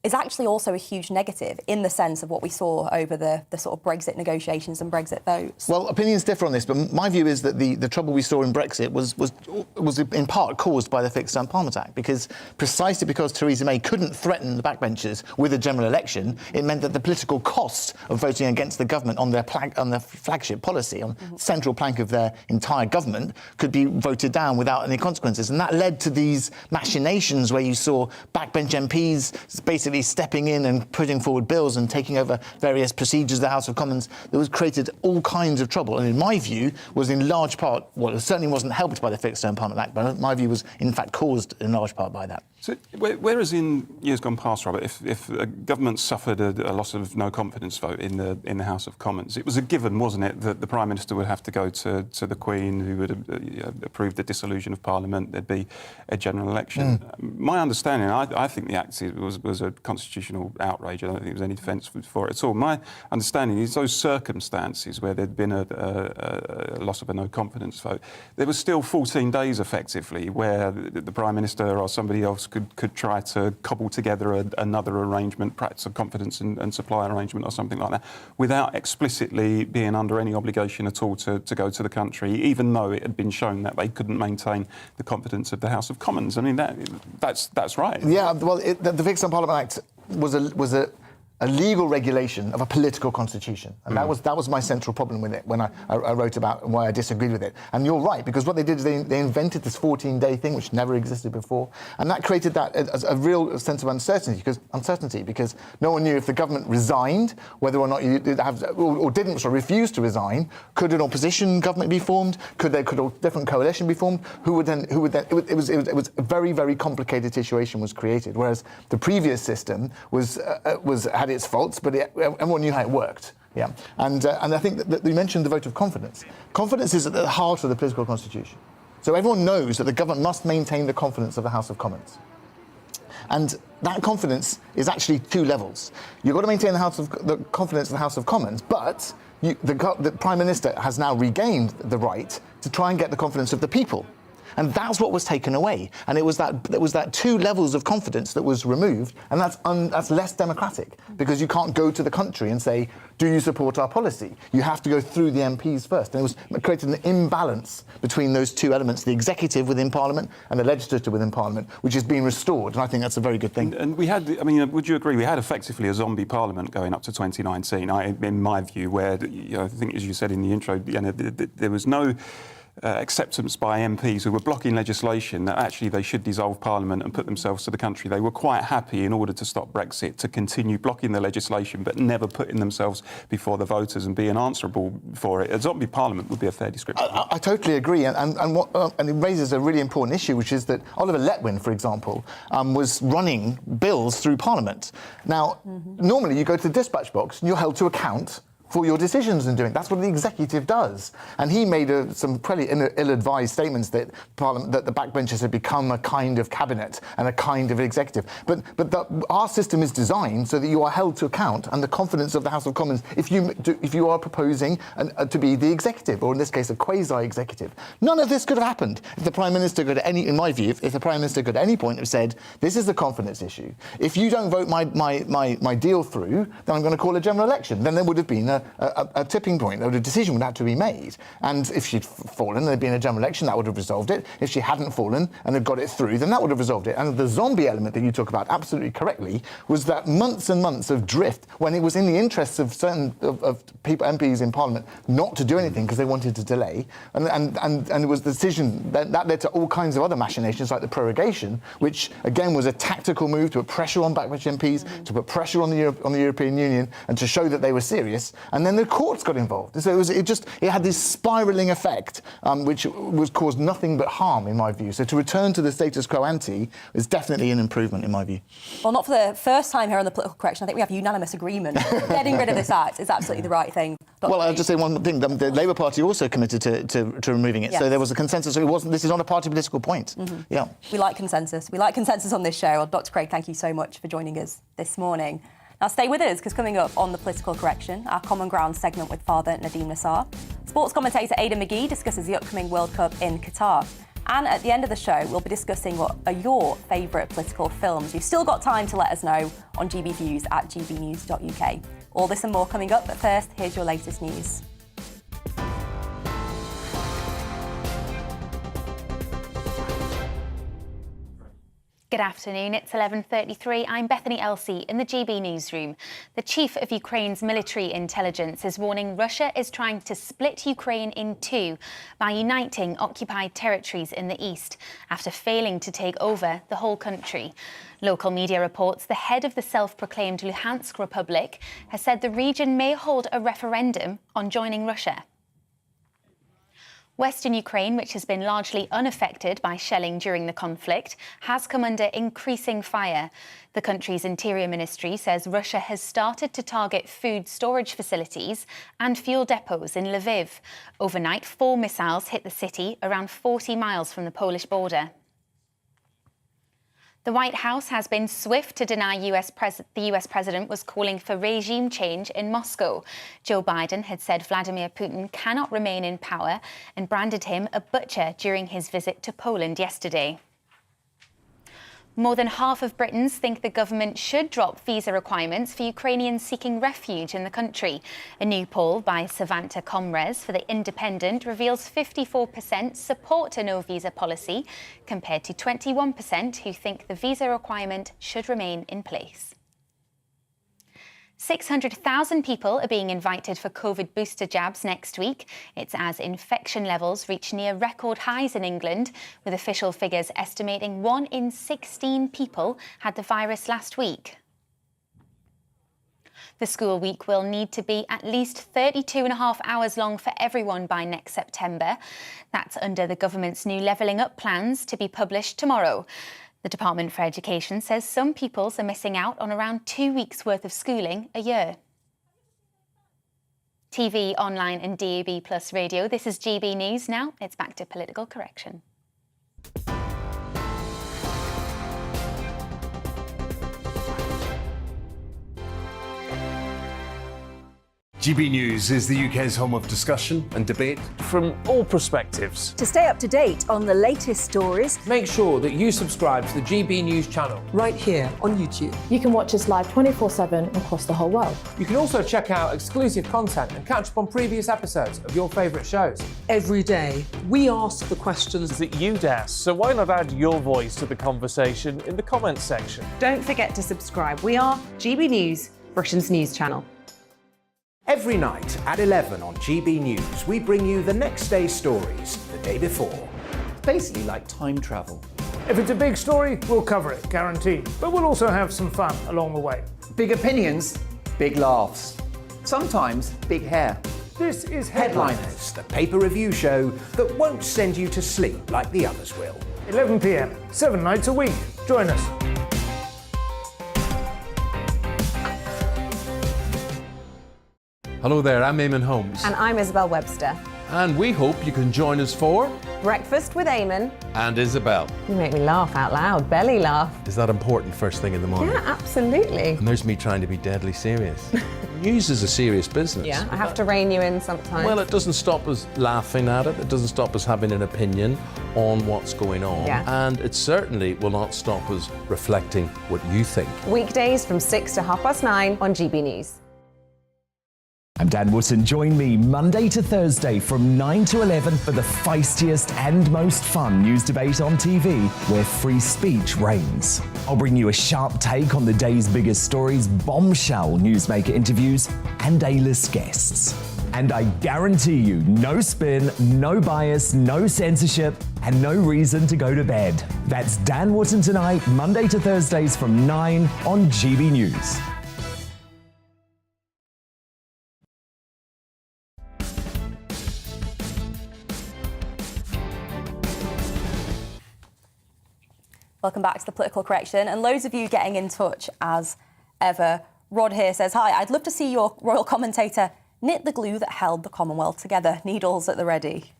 is actually also a huge negative in the sense of what we saw over the sort of Brexit negotiations and Brexit votes? Well, opinions differ on this, but my view is that the trouble we saw in Brexit was in part caused by the Fixed Term Parliament Act, because precisely because Theresa May couldn't threaten the backbenchers with a general election, it meant that the political cost of voting against the government on their flagship policy, on central plank of their entire government, could be voted down without any consequences. And that led to these machinations where you saw backbench MPs basically stepping in and putting forward bills and taking over various procedures of the House of Commons that was created all kinds of trouble. And in my view, was in large part, well, it certainly wasn't helped by the Fixed Term Parliament Act, but my view was in fact caused in large part by that. So, whereas in years gone past, Robert, if a government suffered a loss of no confidence vote in the House of Commons, it was a given, wasn't it, that the Prime Minister would have to go to the Queen, who would approve the dissolution of Parliament. There'd be a general election. My understanding, I think the Act was a constitutional outrage. I don't think there was any defence for it at all. My understanding is those circumstances where there'd been a loss of a no confidence vote, there was still 14 days effectively where the Prime Minister or somebody else could try to cobble together another arrangement, perhaps a confidence and supply arrangement or something like that, without explicitly being under any obligation at all to go to the country, even though it had been shown that they couldn't maintain the confidence of the House of Commons. I mean, that's right. Yeah, well, the Fixed Term Parliament Act was a legal regulation of a political constitution. And that was my central problem with it when I wrote about why I disagreed with it. And you're right, because what they did is they invented this 14-day thing, which never existed before. And that created that as a real sense of uncertainty, because no one knew if the government resigned, whether or not you have, or didn't, or refused to resign, could an opposition government be formed? Could a different coalition be formed? Who would then? It was a very, very complicated situation was created. Whereas the previous system had its faults, but everyone knew how it worked. Yeah, and I think that you mentioned the vote of confidence. Confidence is at the heart of the political constitution. So everyone knows that the government must maintain the confidence of the House of Commons. And that confidence is actually two levels. You've got to maintain the confidence of the House of Commons, but the Prime Minister has now regained the right to try and get the confidence of the people. And that's what was taken away. And it was that two levels of confidence that was removed, and that's less democratic, because you can't go to the country and say, do you support our policy? You have to go through the MPs first. And it was created an imbalance between those two elements, the executive within Parliament and the legislature within Parliament, which is being restored. And I think that's a very good thing. And we had, I mean, would you agree, we had effectively a zombie Parliament going up to 2019, in my view, where, I think, as you said in the intro, there was no acceptance by MPs who were blocking legislation that actually they should dissolve Parliament and put themselves to the country. They were quite happy, in order to stop Brexit, to continue blocking the legislation but never putting themselves before the voters and being answerable for it. A zombie Parliament would be a fair description. I totally agree, and it raises a really important issue, which is that Oliver Letwin, for example, was running bills through Parliament. Now, normally you go to the dispatch box and you're held to account for your decisions in doing. That's what the executive does. And he made some pretty ill-advised statements that the backbenchers had become a kind of cabinet and a kind of executive. But our system is designed so that you are held to account, and the confidence of the House of Commons, if you are proposing to be the executive, or in this case a quasi-executive. None of this could have happened if the Prime Minister could, in my view, if the Prime Minister could at any point have said, this is the confidence issue. If you don't vote my deal through, then I'm going to call a general election. Then there would have been a tipping point. A decision would have to be made. And if she'd fallen, there'd been a general election, that would have resolved it. If she hadn't fallen and had got it through, then that would have resolved it. And the zombie element that you talk about, absolutely correctly, was that months and months of drift, when it was in the interests of certain people, MPs in Parliament, not to do anything because they wanted to delay. And it was the decision that led to all kinds of other machinations, like the prorogation, which again was a tactical move to put pressure on backbench MPs, to put pressure on the European Union, and to show that they were serious. And then the courts got involved. So it had this spiralling effect, which caused nothing but harm, in my view. So to return to the status quo ante is definitely an improvement, in my view. Well, not for the first time here on the Political Correction. I think we have unanimous agreement. Getting rid of this act is absolutely the right thing. Well, I'll just say one thing. The Labour Party also committed to removing it. Yes. So there was a consensus. So this is not a party political point. Yeah. We like consensus. We like consensus on this show. Well, Dr. Craig, thank you so much for joining us this morning. Now stay with us, because coming up on the Political Correction, our Common Ground segment with Father Nadeem Nassar. Sports commentator Aidan McGee discusses the upcoming World Cup in Qatar. And at the end of the show, we'll be discussing what are your favourite political films. You've still got time to let us know on GBViews at gbnews.uk. All this and more coming up, but first, here's your latest news. Good afternoon, it's 11:33. I'm Bethany Elsey in the GB newsroom. The chief of Ukraine's military intelligence is warning Russia is trying to split Ukraine in two by uniting occupied territories in the east after failing to take over the whole country. Local media reports the head of the self-proclaimed Luhansk Republic has said the region may hold a referendum on joining Russia. Western Ukraine, which has been largely unaffected by shelling during the conflict, has come under increasing fire. The country's Interior Ministry says Russia has started to target food storage facilities and fuel depots in Lviv. Overnight, 4 missiles hit the city around 40 miles from the Polish border. The White House has been swift to deny the US president was calling for regime change in Moscow. Joe Biden had said Vladimir Putin cannot remain in power and branded him a butcher during his visit to Poland yesterday. More than half of Britons think the government should drop visa requirements for Ukrainians seeking refuge in the country. A new poll by Savanta Comres for The Independent reveals 54% support a no-visa policy, compared to 21% who think the visa requirement should remain in place. 600,000 people are being invited for COVID booster jabs next week. It's as infection levels reach near record highs in England, with official figures estimating 1 in 16 people had the virus last week. The school week will need to be at least 32.5 hours long for everyone by next September. That's under the government's new levelling up plans to be published tomorrow. The Department for Education says some pupils are missing out on around 2 weeks' worth of schooling a year. TV, online and DAB plus radio, this is GB News. Now it's back to Political Correction. GB News is the UK's home of discussion and debate from all perspectives. To stay up to date on the latest stories, make sure that you subscribe to the GB News channel. Right here on YouTube. You can watch us live 24/7 across the whole world. You can also check out exclusive content and catch up on previous episodes of your favourite shows. Every day, we ask the questions that you'd ask, so why not add your voice to the conversation in the comments section? Don't forget to subscribe. We are GB News, Britain's news channel. Every night at 11 on GB News, we bring you the next day's stories the day before. It's basically like time travel. If it's a big story, we'll cover it, guaranteed. But we'll also have some fun along the way. Big opinions, big laughs. Sometimes big hair. This is Headliners, the paper review show that won't send you to sleep like the others will. 11 p.m, 7 nights a week. Join us. Hello there, I'm Eamon Holmes. And I'm Isabel Webster. And we hope you can join us for Breakfast with Eamon. And Isabel. You make me laugh out loud, belly laugh. Is that important first thing in the morning? Yeah, absolutely. And there's me trying to be deadly serious. News is a serious business. Yeah, I have to rein you in sometimes. Well, it doesn't stop us laughing at it. It doesn't stop us having an opinion on what's going on. Yeah. And it certainly will not stop us reflecting what you think. Weekdays from 6 to 9:30 on GB News. I'm Dan Wootton. Join me Monday to Thursday from 9 to 11 for the feistiest and most fun news debate on TV, where free speech reigns. I'll bring you a sharp take on the day's biggest stories, bombshell newsmaker interviews, and A-list guests. And I guarantee you, no spin, no bias, no censorship, and no reason to go to bed. That's Dan Wootton tonight, Monday to Thursdays from 9 on GB News. Welcome back to the Political Correction, and loads of you getting in touch as ever. Rod here says, hi, I'd love to see your royal commentator knit the glue that held the Commonwealth together. Needles at the ready.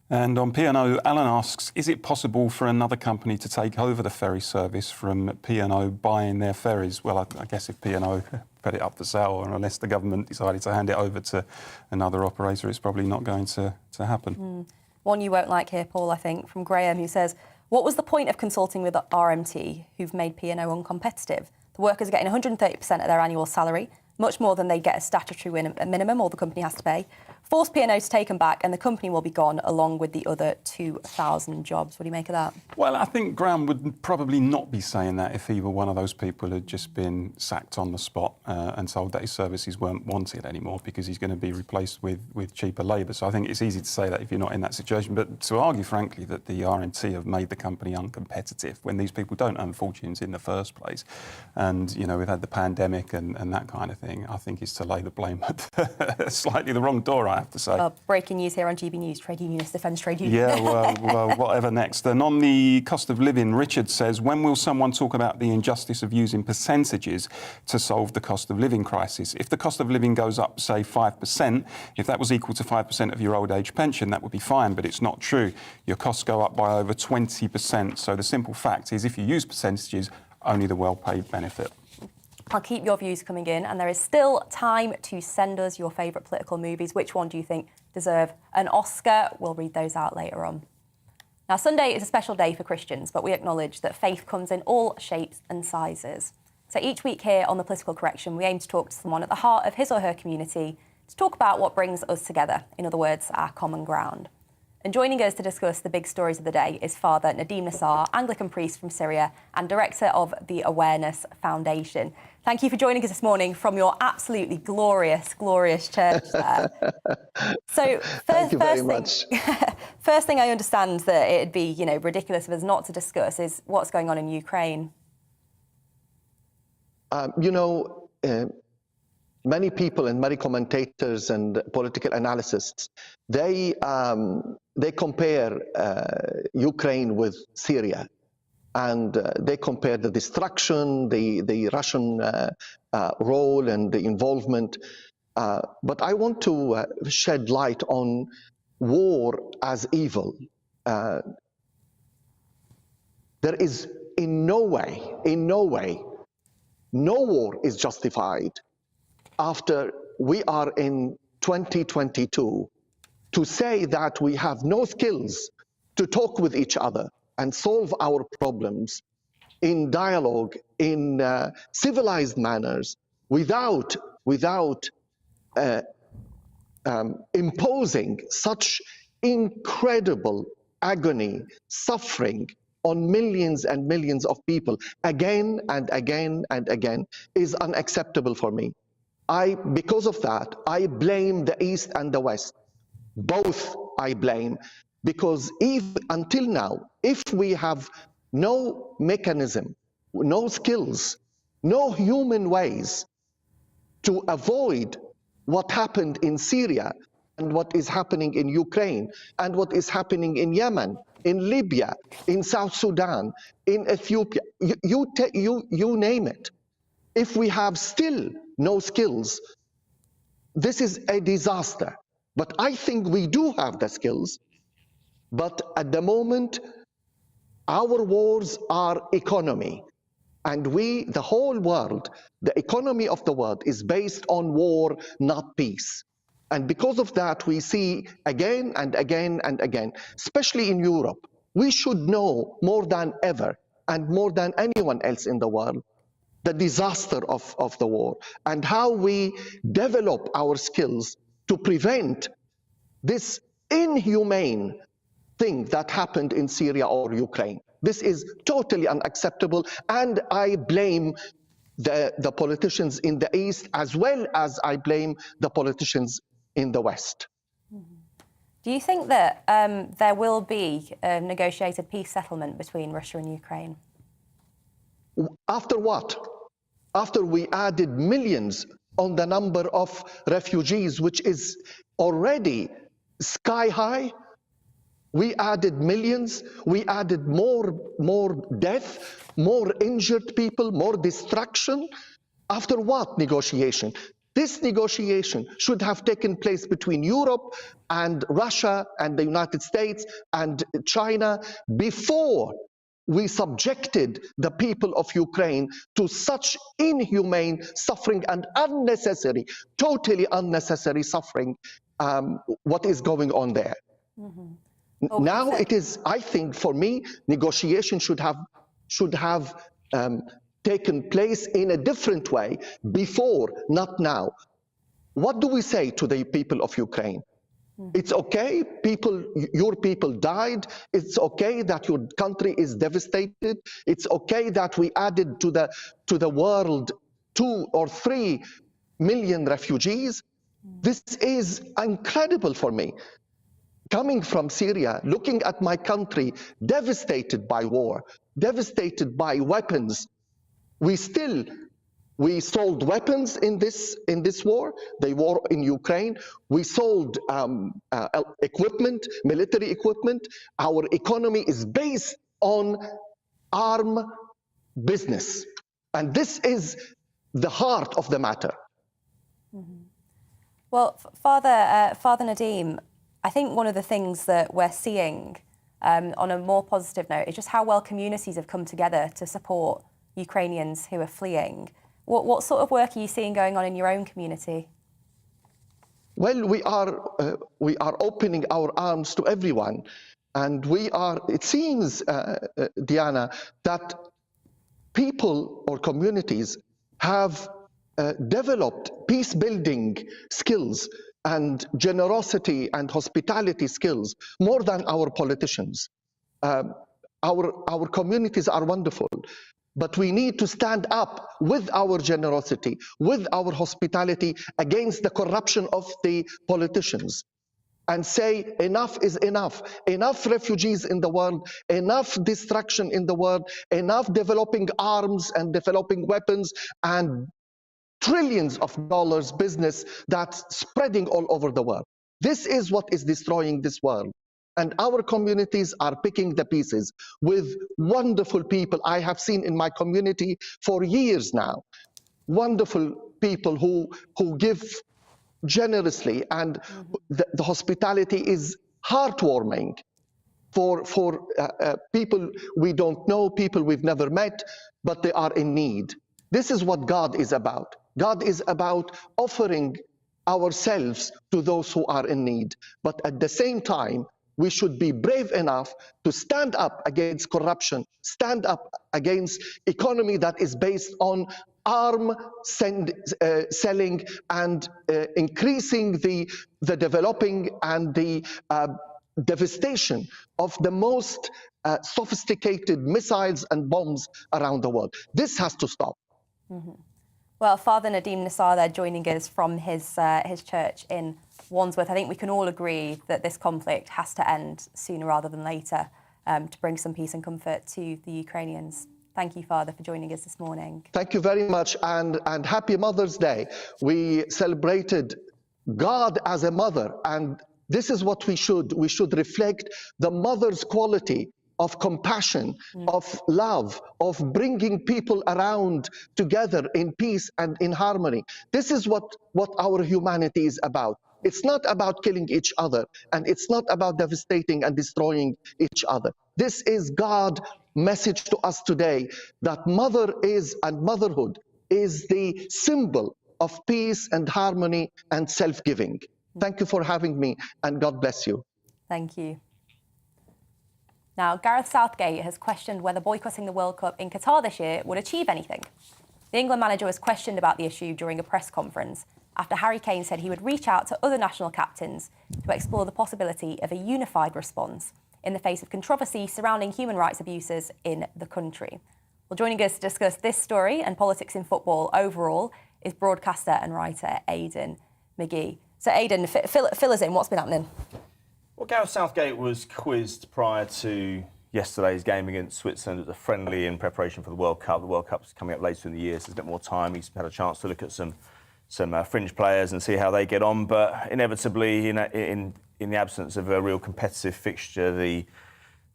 And on P&O, Alan asks, is it possible for another company to take over the ferry service from P&O buying their ferries? Well, I guess if P&O put it up for sale, or unless the government decided to hand it over to another operator, it's probably not going to happen. One you won't like here, Paul, I think, from Graham, who says, what was the point of consulting with the RMT, who've made P&O uncompetitive? The workers are getting 130% of their annual salary, much more than they get a statutory minimum or the company has to pay. Force P&O to take them back and the company will be gone along with the other 2,000 jobs. What do you make of that? Well, I think Graham would probably not be saying that if either one of those people had just been sacked on the spot and told that his services weren't wanted anymore because he's going to be replaced with cheaper labour. So I think it's easy to say that if you're not in that situation. But to argue, frankly, that the RMT have made the company uncompetitive when these people don't earn fortunes in the first place, and, you know, we've had the pandemic and that kind of thing, I think is to lay the blame at slightly the wrong door, I have to say. Breaking news here on GB News. Trade unionists defends trade unions. Yeah, well, whatever next. And on the cost of living, Richard says, when will someone talk about the injustice of using percentages to solve the cost of living crisis? If the cost of living goes up, say, 5%, if that was equal to 5% of your old age pension, that would be fine, but it's not true. Your costs go up by over 20%. So the simple fact is, if you use percentages, only the well-paid benefit. I'll keep your views coming in, and there is still time to send us your favourite political movies. Which one do you think deserve an Oscar? We'll read those out later on. Now, Sunday is a special day for Christians, but we acknowledge that faith comes in all shapes and sizes. So each week here on The Political Correction, we aim to talk to someone at the heart of his or her community to talk about what brings us together, in other words, our common ground. And joining us to discuss the big stories of the day is Father Nadim Nassar, Anglican priest from Syria and director of the Awareness Foundation. Thank you for joining us this morning from your absolutely glorious, glorious church there. So, first thing I understand that it'd be, you know, ridiculous of us not to discuss is what's going on in Ukraine. Many people and many commentators and political analysts, they compare Ukraine with Syria, and they compare the destruction, the Russian role and the involvement. But I want to shed light on war as evil. There is in no way, no war is justified after we are in 2022, to say that we have no skills to talk with each other and solve our problems in dialogue, in civilized manners, without imposing such incredible agony, suffering on millions and millions of people again and again and again is unacceptable for me. Because of that, I blame the East and the West. Both I blame, because even until now, if we have no mechanism, no skills, no human ways to avoid what happened in Syria and what is happening in Ukraine and what is happening in Yemen, in Libya, in South Sudan, in Ethiopia, you name it. If we have still no skills, this is a disaster. But I think we do have the skills, but at the moment, our wars are economy. And the whole world, the economy of the world is based on war, not peace. And because of that, we see again and again and again, especially in Europe, we should know more than ever and more than anyone else in the world, the disaster of the war and how we develop our skills to prevent this inhumane thing that happened in Syria or Ukraine. This is totally unacceptable, and I blame the politicians in the East as well as I blame the politicians in the West. Do you think that there will be a negotiated peace settlement between Russia and Ukraine? After what? After we added millions on the number of refugees, which is already sky high. We added millions, we added more death, more injured people, more destruction. After what negotiation? This negotiation should have taken place between Europe and Russia and the United States and China before we subjected the people of Ukraine to such inhumane suffering and unnecessary, totally unnecessary suffering, what is going on there. Now it is, I think, for me, negotiation should have taken place in a different way before, not now. What do we say to the people of Ukraine? It's okay, your people died. It's okay that your country is devastated. It's okay that we added to the world 2 or 3 million refugees. This is incredible for me. Coming from Syria, looking at my country devastated by war, devastated by weapons, we sold weapons in this war, the war in Ukraine. We sold equipment, military equipment. Our economy is based on arm business, and this is the heart of the matter. Well, Father Nadeem, I think one of the things that we're seeing on a more positive note is just how well communities have come together to support Ukrainians who are fleeing. What sort of work are you seeing going on in your own community? Well, we are opening our arms to everyone, and it seems, Diana, that people or communities have developed peace-building skills and generosity and hospitality skills more than our politicians. Our communities are wonderful, but we need to stand up with our generosity, with our hospitality against the corruption of the politicians and say enough is enough. Enough refugees in the world, enough destruction in the world, enough developing arms and developing weapons and trillions of dollars business that's spreading all over the world. This is what is destroying this world. And our communities are picking the pieces with wonderful people I have seen in my community for years now. Wonderful people who give generously, and the hospitality is heartwarming for people we don't know, people we've never met, but they are in need. This is what God is about. God is about offering ourselves to those who are in need. But at the same time, we should be brave enough to stand up against corruption, stand up against economy that is based on selling and increasing the developing and the devastation of the most sophisticated missiles and bombs around the world. This has to stop. Mm-hmm. Well, Father Nadeem Nassar there joining us from his church in Wandsworth. I think we can all agree that this conflict has to end sooner rather than later to bring some peace and comfort to the Ukrainians. Thank you, Father, for joining us this morning. Thank you very much, and happy Mother's Day. We celebrated God as a mother, and this is what we should reflect the mother's quality of compassion, of love, of bringing people around together in peace and in harmony. This is what our humanity is about. It's not about killing each other, and it's not about devastating and destroying each other. This is God's message to us today, that mother is, and motherhood is the symbol of peace and harmony and self-giving. Thank you for having me, and God bless you. Thank you. Now, Gareth Southgate has questioned whether boycotting the World Cup in Qatar this year would achieve anything. The England manager was questioned about the issue during a press conference after Harry Kane said he would reach out to other national captains to explore the possibility of a unified response in the face of controversy surrounding human rights abuses in the country. Well, joining us to discuss this story and politics in football overall is broadcaster and writer Aidan McGee. So, Aidan, fill us in. What's been happening? Well, Gareth Southgate was quizzed prior to yesterday's game against Switzerland. It was a friendly in preparation for the World Cup. The World Cup's coming up later in the year, so there's a bit more time. He's had a chance to look at some fringe players and see how they get on. But inevitably, in the absence of a real competitive fixture, the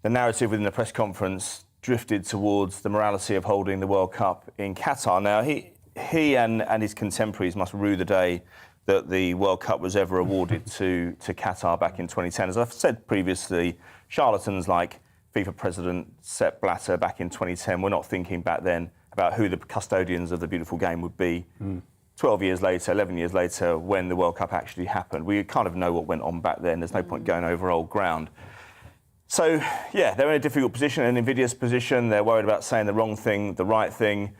narrative within the press conference drifted towards the morality of holding the World Cup in Qatar. Now, he and his contemporaries must rue the day that the World Cup was ever awarded to Qatar back in 2010. As I've said previously, charlatans like FIFA President Sepp Blatter back in 2010 were not thinking back then about who the custodians of the beautiful game would be. 12 years later, 11 years later, when the World Cup actually happened, we kind of know what went on back then. There's no point going over old ground. So, yeah, they're in a difficult position, an invidious position. They're worried about saying the wrong thing, the right thing.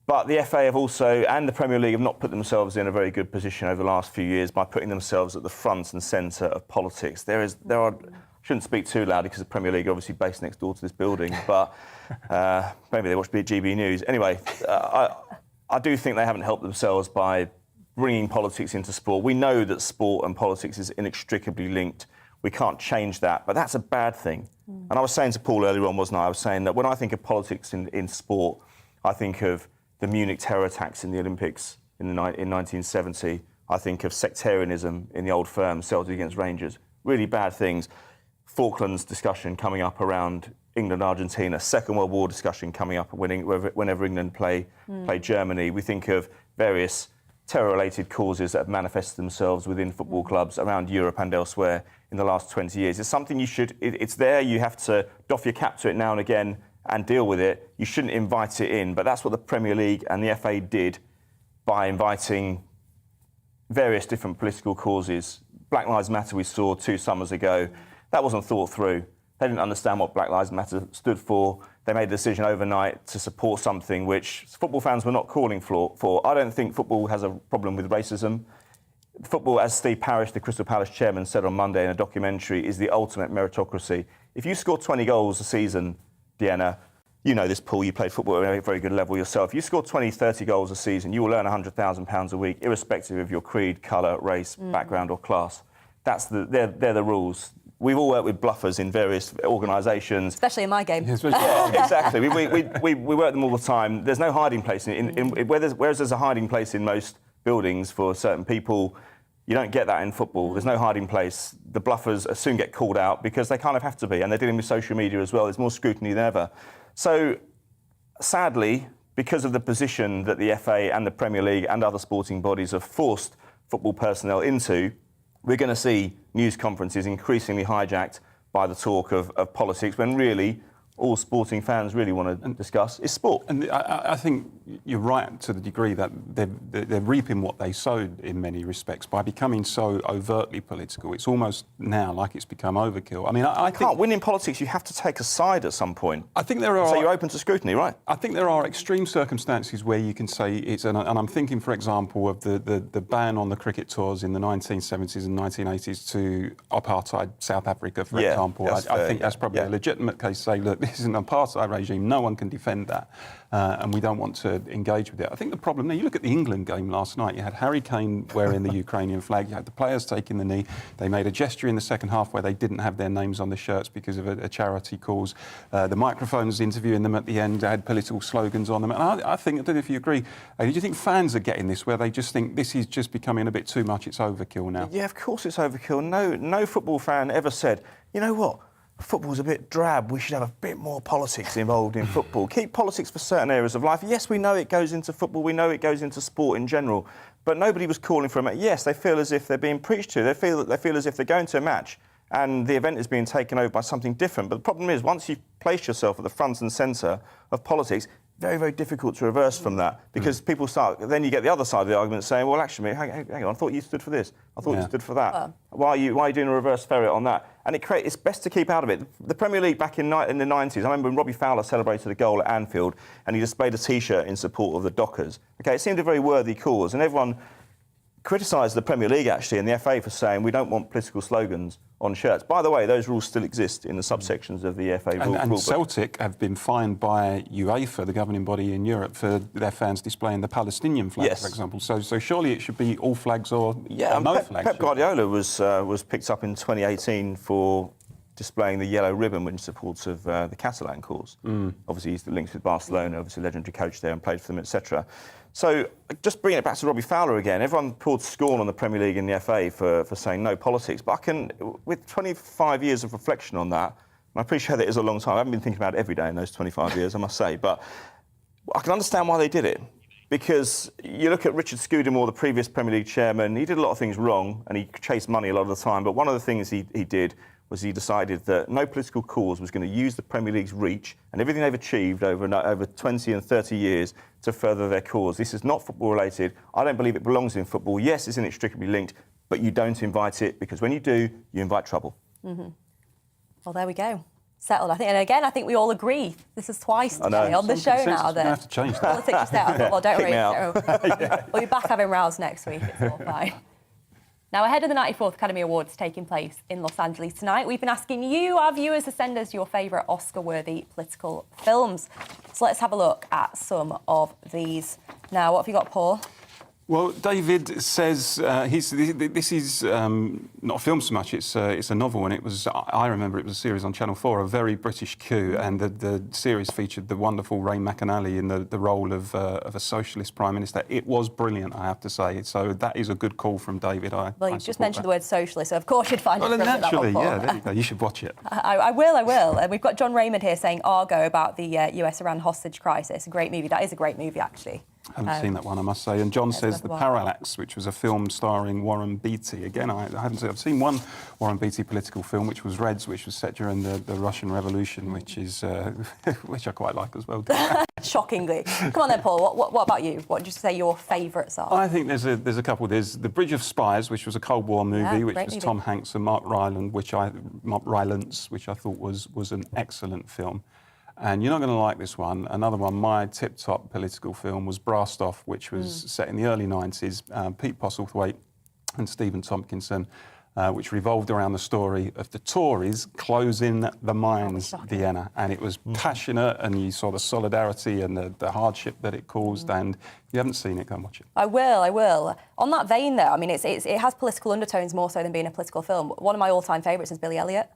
But the FA have also, and the Premier League, have not put themselves in a very good position over the last few years by putting themselves at the front and centre of politics. There are. I shouldn't speak too loud because the Premier League are obviously based next door to this building, but maybe they watch GBNews. Anyway, I do think they haven't helped themselves by bringing politics into sport. We know that sport and politics is inextricably linked. We can't change that, but that's a bad thing. And I was saying to Paul earlier on, wasn't I? I was saying that when I think of politics in sport, I think of the Munich terror attacks in the Olympics in 1970. I think of sectarianism in the old firm, Celtic against Rangers. Really bad things. Falklands discussion coming up around England, Argentina. Second World War discussion coming up whenever England play Germany. We think of various terror-related causes that have manifested themselves within football clubs around Europe and elsewhere in the last 20 years. It's something it's there. You have to doff your cap to it now and again and deal with it. You shouldn't invite it in, but that's what the Premier League and the FA did by inviting various different political causes. Black Lives Matter we saw 2 summers ago. That wasn't thought through. They didn't understand what Black Lives Matter stood for. They made a decision overnight to support something which football fans were not calling for. I don't think football has a problem with racism. Football, as Steve Parish, the Crystal Palace chairman, said on Monday in a documentary, is the ultimate meritocracy. If you score 20 goals a season, Deanna, you know this, Paul, you played football at a very good level yourself. You score 20, 30 goals a season, you will earn £100,000 a week, irrespective of your creed, colour, race, background or class. They're the rules. We've all worked with bluffers in various organisations. Especially in my game. Yeah, exactly. We work them all the time. There's no hiding place. Whereas there's a hiding place in most buildings for certain people, you don't get that in football. There's no hiding place. The bluffers soon get called out because they kind of have to be, and they're dealing with social media as well. There's more scrutiny than ever. So, sadly, because of the position that the FA and the Premier League and other sporting bodies have forced football personnel into, we're going to see news conferences increasingly hijacked by the talk of politics, when really all sporting fans really want to discuss is sport. And I think you're right to the degree that they're reaping what they sowed in many respects by becoming so overtly political. It's almost now like it's become overkill. I mean, I think... can't win in politics. You have to take a side at some point. I think there are... So you're open to scrutiny, right? I think there are extreme circumstances where you can say it's... And I'm thinking, for example, of the ban on the cricket tours in the 1970s and 1980s to apartheid South Africa, for example. I think that's probably a legitimate case to say, look, this is an apartheid regime, no one can defend that, and we don't want to engage with it. I think the problem there, you look at the England game last night, you had Harry Kane wearing the Ukrainian flag, you had the players taking the knee, they made a gesture in the second half where they didn't have their names on the shirts because of a charity cause. The microphones interviewing them at the end had political slogans on them, and I think, I don't know if you agree, do you think fans are getting this where they just think this is just becoming a bit too much, it's overkill now? Yeah, of course it's overkill. No football fan ever said, you know what, football's a bit drab, we should have a bit more politics involved in football. Keep politics for certain areas of life. Yes, we know it goes into football, we know it goes into sport in general, but nobody was calling for a match. Yes, they feel as if they're being preached to. They feel as if they're going to a match and the event is being taken over by something different. But the problem is, once you've placed yourself at the front and centre of politics, very, very difficult to reverse from that, because people start... Then you get the other side of the argument saying, well, actually, hang on, I thought you stood for this. I thought you stood for that. Why are you doing a reverse ferret on that? And it's best to keep out of it. The Premier League back in the 90s, I remember when Robbie Fowler celebrated a goal at Anfield and he displayed a T-shirt in support of the Dockers. OK, it seemed a very worthy cause, and everyone criticised the Premier League, actually, and the FA for saying we don't want political slogans on shirts. By the way, those rules still exist in the subsections of the FA rule. And Celtic have been fined by UEFA, the governing body in Europe, for their fans displaying the Palestinian flag, for example. So surely it should be all flags or no flags. Pep Guardiola was picked up in 2018 for displaying the yellow ribbon in support of the Catalan cause. Obviously, he's linked with Barcelona, obviously legendary coach there and played for them, etc. So, just bringing it back to Robbie Fowler again, everyone poured scorn on the Premier League and the FA for saying no politics, but I can, with 25 years of reflection on that, and I appreciate that it is a long time, I haven't been thinking about it every day in those 25 years, I must say, but I can understand why they did it. Because you look at Richard Scudamore, the previous Premier League chairman, he did a lot of things wrong and he chased money a lot of the time, but one of the things he did was he decided that no political cause was going to use the Premier League's reach and everything they've achieved over 20 and 30 years to further their cause. This is not football related. I don't believe it belongs in football. Yes, it's inextricably linked, but you don't invite it, because when you do, you invite trouble. Well, there we go. Settled, I think. And again, I think we all agree. This is twice today on the show now that have to change that. politics is settled. Well, don't worry. We'll be back having rows next week. It's all fine. Now, ahead of the 94th Academy Awards taking place in Los Angeles tonight, we've been asking you, our viewers, to send us your favourite Oscar-worthy political films. So let's have a look at some of these. Now, what have you got, Paul? Well, David says this is not a film so much, it's a novel, and it was, I remember it was a series on Channel 4, A Very British Coup, and the series featured the wonderful Ray McAnally in the role of a socialist Prime Minister. It was brilliant, I have to say, so that is a good call from David. Well, you just mentioned the word socialist, so of course you'd find it brilliant. Naturally, yeah, there you go, you should watch it. I will. And we've got John Raymond here saying Argo about the US-Iran hostage crisis. A great movie. That is a great movie, actually. I haven't seen that one, I must say. And John says The Parallax, which was a film starring Warren Beatty. Again, I haven't seen. I've seen one Warren Beatty political film, which was Reds, which was set during the Russian Revolution, which is which I quite like as well. Shockingly. Come on then, Paul. What about you? What would you say your favourites are? I think there's a couple. There's The Bridge of Spies, which was a Cold War movie, which was Tom Hanks and Mark Rylance, which I thought was an excellent film. And you're not going to like this one. Another one, my tip-top political film, was Brassed Off, which was set in the early 90s. Pete Postlethwaite and Stephen Tompkinson, which revolved around the story of the Tories closing the mines, Vienna. And it was passionate, and you saw the solidarity and the hardship that it caused. And if you haven't seen it, go and watch it. I will. On that vein, though, I mean, it has political undertones more so than being a political film. One of my all-time favourites is Billy Elliot.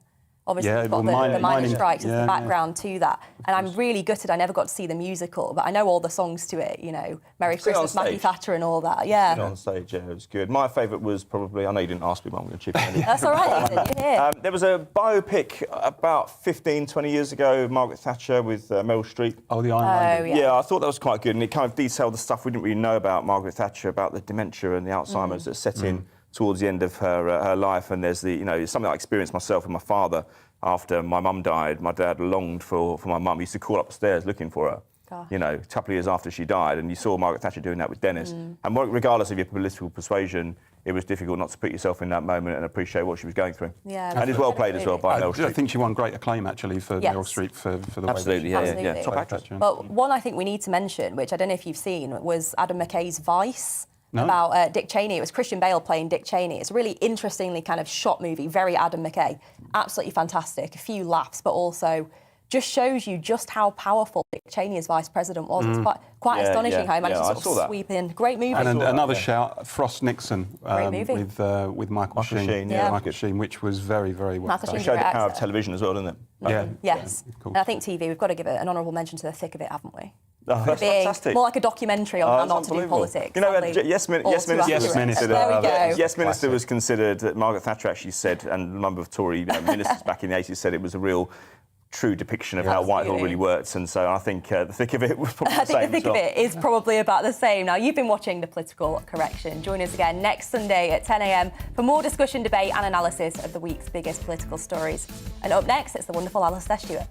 Obviously, you've got the miners' strikes as the background to that. And I'm really gutted I never got to see the musical, but I know all the songs to it, you know, Merry Christmas, Maggie Thatcher and all that, On stage, yeah, it was good. My favourite was probably, I know you didn't ask me, but I'm going to chip in. That's all right, Ethan, you're here. There was a biopic about 15, 20 years ago, Margaret Thatcher with Meryl Streep. Oh, the Iron Lady. Yeah, I thought that was quite good, and it kind of detailed the stuff we didn't really know about Margaret Thatcher, about the dementia and the Alzheimer's that set in towards the end of her life. And there's something I experienced myself with my father after my mum died, my dad longed for my mum. He used to call upstairs looking for her. Gosh. You know, a couple of years after she died, and you saw Margaret Thatcher doing that with Dennis. And regardless of your political persuasion, it was difficult not to put yourself in that moment and appreciate what she was going through. Yeah, and it's well played as well by Meryl Streep. I think she won great acclaim, actually, for Meryl Streep for the Absolutely, way yeah, yeah. Top actress. But one I think we need to mention, which I don't know if you've seen, was Adam McKay's Vice. No. About Dick Cheney. It was Christian Bale playing Dick Cheney. It's a really interestingly kind of shot movie, very Adam McKay. Absolutely fantastic. A few laughs, but also just shows you just how powerful Dick Cheney as vice president was. It's quite astonishing how he managed to sort of sweep in. Great movie. And another shout, Frost Nixon, with Michael Sheen. Michael Sheen, which was very, very well done. It showed the power of television as well, didn't it? Yeah. Yes. Cool. And I think TV, we've got to give it an honourable mention to the thick of it, haven't we? Oh, that's fantastic. More like a documentary on how not to do politics. You know, Yes Minister. There we go. Yes Minister was considered. Margaret Thatcher actually said, and a number of Tory ministers back in the 80s said it was a real true depiction of how Whitehall really works, and so I think the thick of it was probably the same. I think the thick of it is probably about the same. Now, you've been watching The Political Correction. Join us again next Sunday at 10 a.m. for more discussion, debate and analysis of the week's biggest political stories. And up next, it's the wonderful Alistair Stewart.